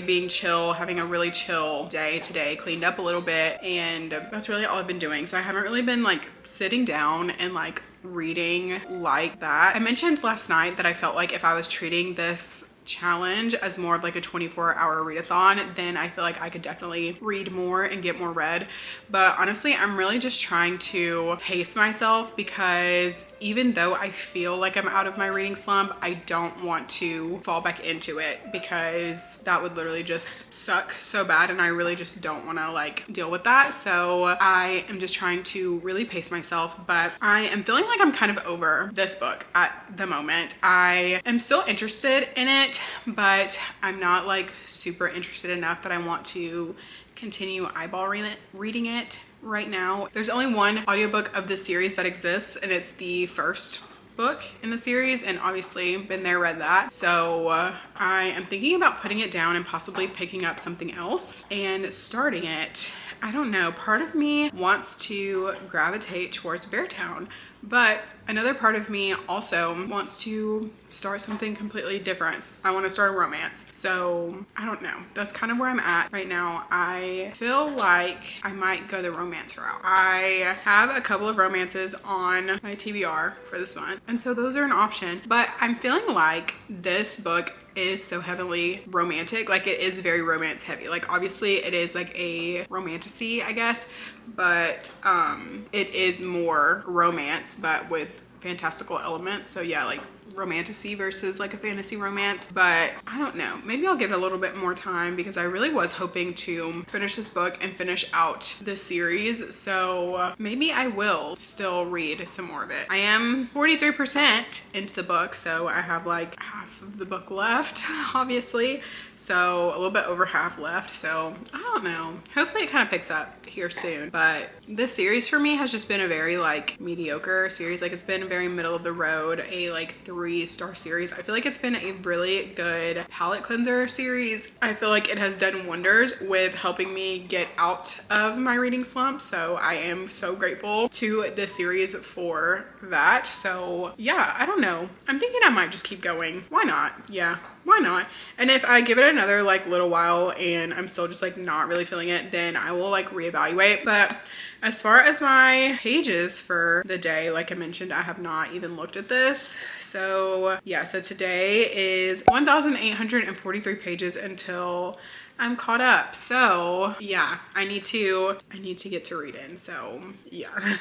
being chill, having a really chill day today. Cleaned up a little bit, and that's really all I've been doing. So I haven't really been like sitting down and like reading like that. I mentioned last night that I felt like if I was treating this challenge as more of like a 24-hour readathon, then I feel like I could definitely read more and get more read. But honestly, I'm really just trying to pace myself, because even though I feel like I'm out of my reading slump, I don't want to fall back into it, because that would literally just suck so bad, and I really just don't want to like deal with that. So I am just trying to really pace myself. But I am feeling like I'm kind of over this book at the moment. I am still interested in it, but I'm not like super interested enough that I want to continue eyeball reading it right now. There's only one audiobook of this series that exists, and it's the first book in the series, and obviously been there, read that. So I am thinking about putting it down and possibly picking up something else and starting it. I don't know, part of me wants to gravitate towards Beartown, but another part of me also wants to start something completely different. I want to start a romance. So I don't know. That's kind of where I'm at right now. I feel like I might go the romance route. I have a couple of romances on my TBR for this month, and so those are an option. But I'm feeling like this book is so heavily romantic. Like, it is very romance heavy. Like, obviously it is like a romantasy, I guess, but it is more romance but with fantastical elements. So yeah, like romantasy versus like a fantasy romance. But I don't know, maybe I'll give it a little bit more time, because I really was hoping to finish this book and finish out this series. So maybe I will still read some more of it. I am 43% into the book, so I have like half of the book left, obviously. So a little bit over half left. So I don't know, hopefully it kind of picks up here soon. But this series for me has just been a very like mediocre series. Like, it's been a very middle of the road, a like 3-star series. I feel like it's been a really good palate cleanser series. I feel like it has done wonders with helping me get out of my reading slump. So I am so grateful to this series for that. So yeah, I don't know, I'm thinking I might just keep going. Why why not? Yeah, why not? And if I give it another like little while and I'm still just like not really feeling it, then I will like reevaluate. But as far as my pages for the day, like I mentioned, I have not even looked at this. So yeah, so today is 1,843 pages until I'm caught up. So yeah, I need to get to reading. So yeah.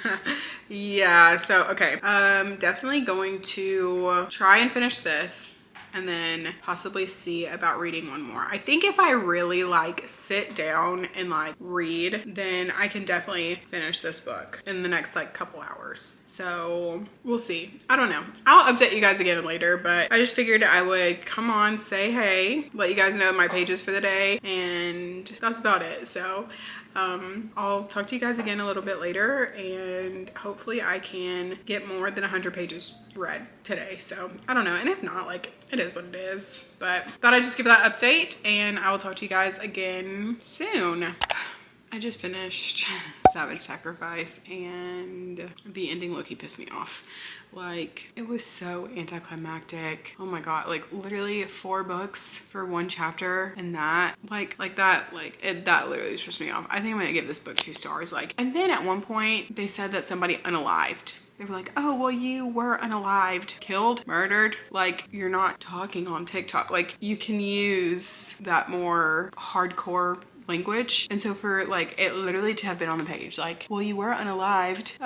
Yeah, so okay. Definitely going to try and finish this and then possibly see about reading one more. I think if I really like sit down and like read, then I can definitely finish this book in the next like couple hours. So we'll see. I don't know. I'll update you guys again later, but I just figured I would come on, say hey, let you guys know my pages for the day, and that's about it. So I'll talk to you guys again a little bit later, and hopefully I can get more than 100 pages read today. So I don't know, and if not, like, it is what it is, but thought I'd just give that update, and I will talk to you guys again soon. I just finished Savage Sacrifice, and the ending low-key pissed me off. Like, it was so anticlimactic. Oh my god, like literally 4 books for 1 chapter, and that that literally just pissed me off. I think I'm gonna give this book 2 stars. Like, and then at one point they said that somebody unalived. They were like, oh, well, you were unalived, killed, murdered. Like, you're not talking on TikTok. Like, you can use that more hardcore language. And so for like it literally to have been on the page like, well, you were unalived,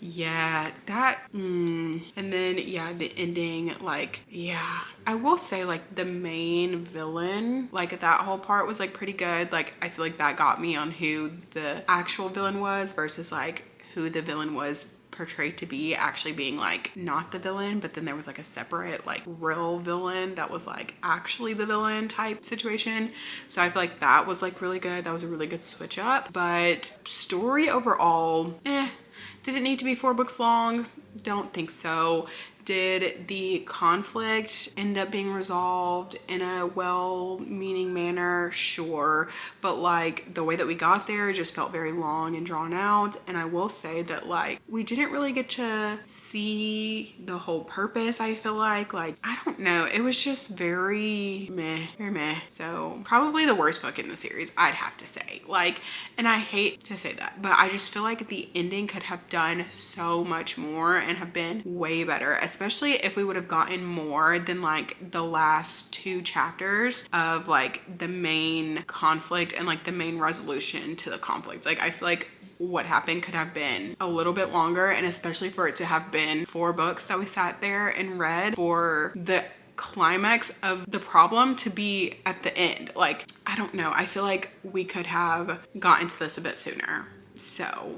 yeah, that and then yeah, the ending, like, yeah, I will say like the main villain, like that whole part was like pretty good. Like, I feel like that got me on who the actual villain was versus like who the villain was portrayed to be actually being like not the villain, but then there was like a separate like real villain that was like actually the villain type situation. So I feel like that was like really good. That was a really good switch up. But story overall, did it need to be 4 books long? Don't think so. Did the conflict end up being resolved in a well-meaning manner? Sure. But like the way that we got there just felt very long and drawn out. And I will say that like we didn't really get to see the whole purpose. I feel like I don't know. It was just very meh, very meh. So probably the worst book in the series, I'd have to say. Like, and I hate to say that, but I just feel like the ending could have done so much more and have been way better, especially if we would have gotten more than like the last 2 chapters of like the main conflict and like the main resolution to the conflict. Like, I feel like what happened could have been a little bit longer, and especially for it to have been 4 books that we sat there and read for the climax of the problem to be at the end. Like, I don't know. I feel like we could have gotten to this a bit sooner. So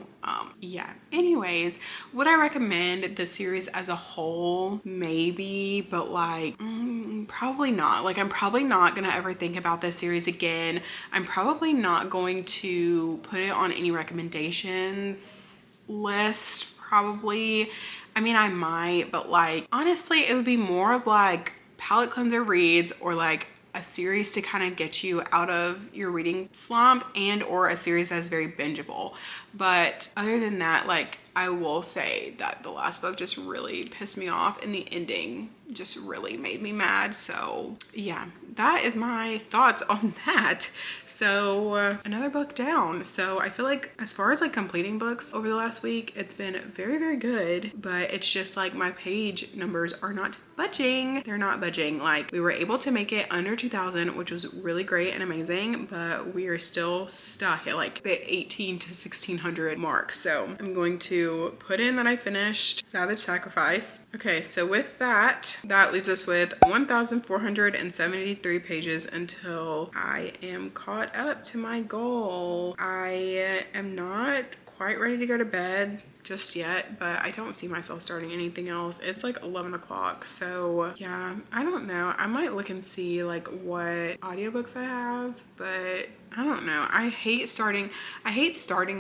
yeah, anyways, would I recommend the series as a whole? Maybe, but like probably not. Like, I'm probably not gonna ever think about this series again. I'm probably not going to put it on any recommendations list, probably. I mean, I might, but like honestly, it would be more of like palate cleanser reads, or like a series to kind of get you out of your reading slump, and or a series that's very bingeable. But other than that, like, I will say that the last book just really pissed me off, and the ending just really made me mad. So yeah, that is my thoughts on that. So another book down. So I feel like as far as like completing books over the last week, it's been very, very good, but it's just like my page numbers are not budging. They're not budging. Like, we were able to make it under 2,000, which was really great and amazing, but we are still stuck at like the 1,800 to 1,600 mark. So I'm going to put in that I finished Savage Sacrifice. Okay, so with that leaves us with 1,473 pages until I am caught up to my goal. I am not quite ready to go to bed just yet, but I don't see myself starting anything else. It's like 11 o'clock. So yeah, I don't know. I might look and see like what audiobooks I have, but I don't know. I hate starting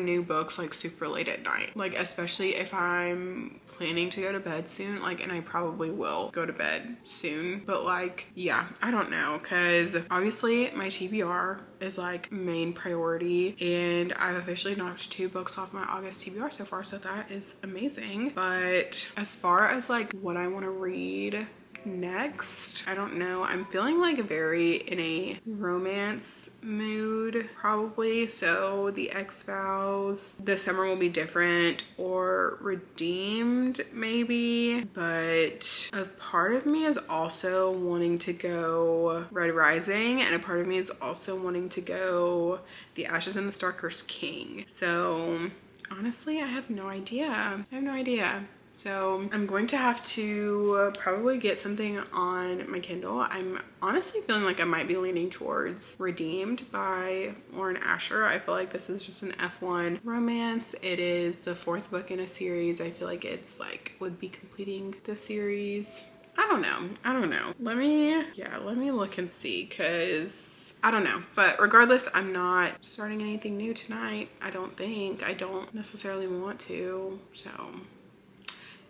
new books like super late at night. Like, especially if I'm planning to go to bed soon, like, and I probably will go to bed soon, but like, yeah, I don't know, because obviously my TBR is like main priority, and I've officially knocked 2 books off my August TBR so far, so that is amazing. But as far as like what I want to read next? I don't know. I'm feeling like very in a romance mood probably. So the X-Vows, this summer will be different, or Redeemed maybe. But a part of me is also wanting to go Red Rising, and a part of me is also wanting to go The Ashes and the Star-Cursed King. So honestly, I have no idea. I have no idea. So I'm going to have to probably get something on my Kindle. I'm honestly feeling like I might be leaning towards Redeemed by Lauren Asher. I feel like this is just an F1 romance. It is the 4th book in a series. I feel like it's like would be completing the series. I don't know. Let me look and see, because I don't know. But regardless, I'm not starting anything new tonight. I don't think. I don't necessarily want to. So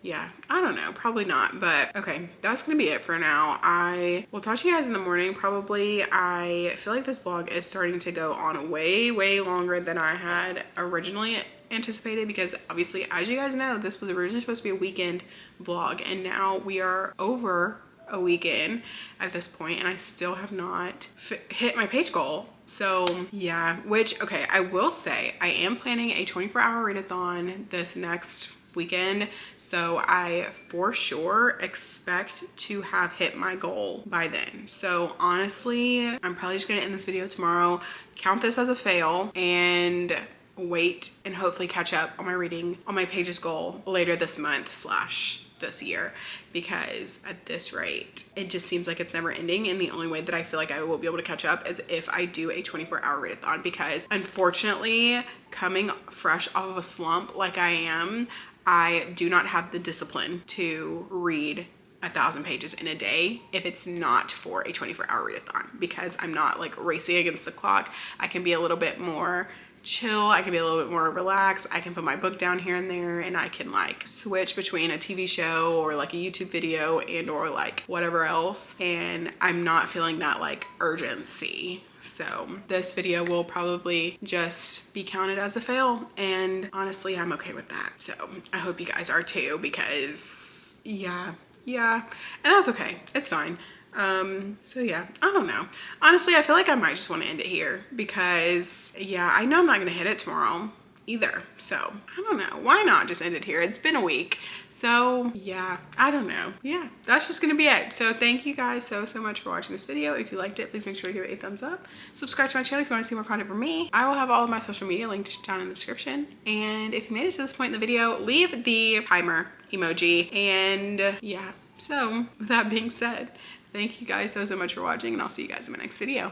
yeah, I don't know, probably not. But okay, that's gonna be it for now. I will talk to you guys in the morning probably. I feel like this vlog is starting to go on way longer than I had originally anticipated, because obviously, as you guys know, this was originally supposed to be a weekend vlog, and now we are over a weekend at this point, and I still have not hit my page goal. So yeah, which, okay, I will say I am planning a 24-hour readathon this next weekend, so I for sure expect to have hit my goal by then. So honestly, I'm probably just gonna end this video tomorrow, count this as a fail, and wait and hopefully catch up on my reading on my pages goal later this month / this year, because at this rate it just seems like it's never ending, and the only way that I feel like I will be able to catch up is if I do a 24-hour readathon, because unfortunately, coming fresh off of a slump like I am, I do not have the discipline to read 1,000 pages in a day if it's not for a 24-hour readathon, because I'm not like racing against the clock. I can be a little bit more chill, I can be a little bit more relaxed, I can put my book down here and there, and I can like switch between a TV show or like a YouTube video and or like whatever else, and I'm not feeling that like urgency. So this video will probably just be counted as a fail, and honestly, I'm okay with that. So I hope you guys are too, because yeah, and that's okay, it's fine. So yeah, I don't know. Honestly, I feel like I might just want to end it here, because yeah, I know I'm not gonna hit it tomorrow either. So I don't know, why not just end it here? It's been a week. So yeah, I don't know. Yeah, that's just gonna be it. So thank you guys so much for watching this video. If you liked it, please make sure to give it a thumbs up. Subscribe to my channel if you want to see more content from me. I will have all of my social media linked down in the description. And if you made it to this point in the video, leave the timer emoji. And yeah, so with that being said, thank you guys so much for watching, and I'll see you guys in my next video.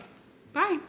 Bye.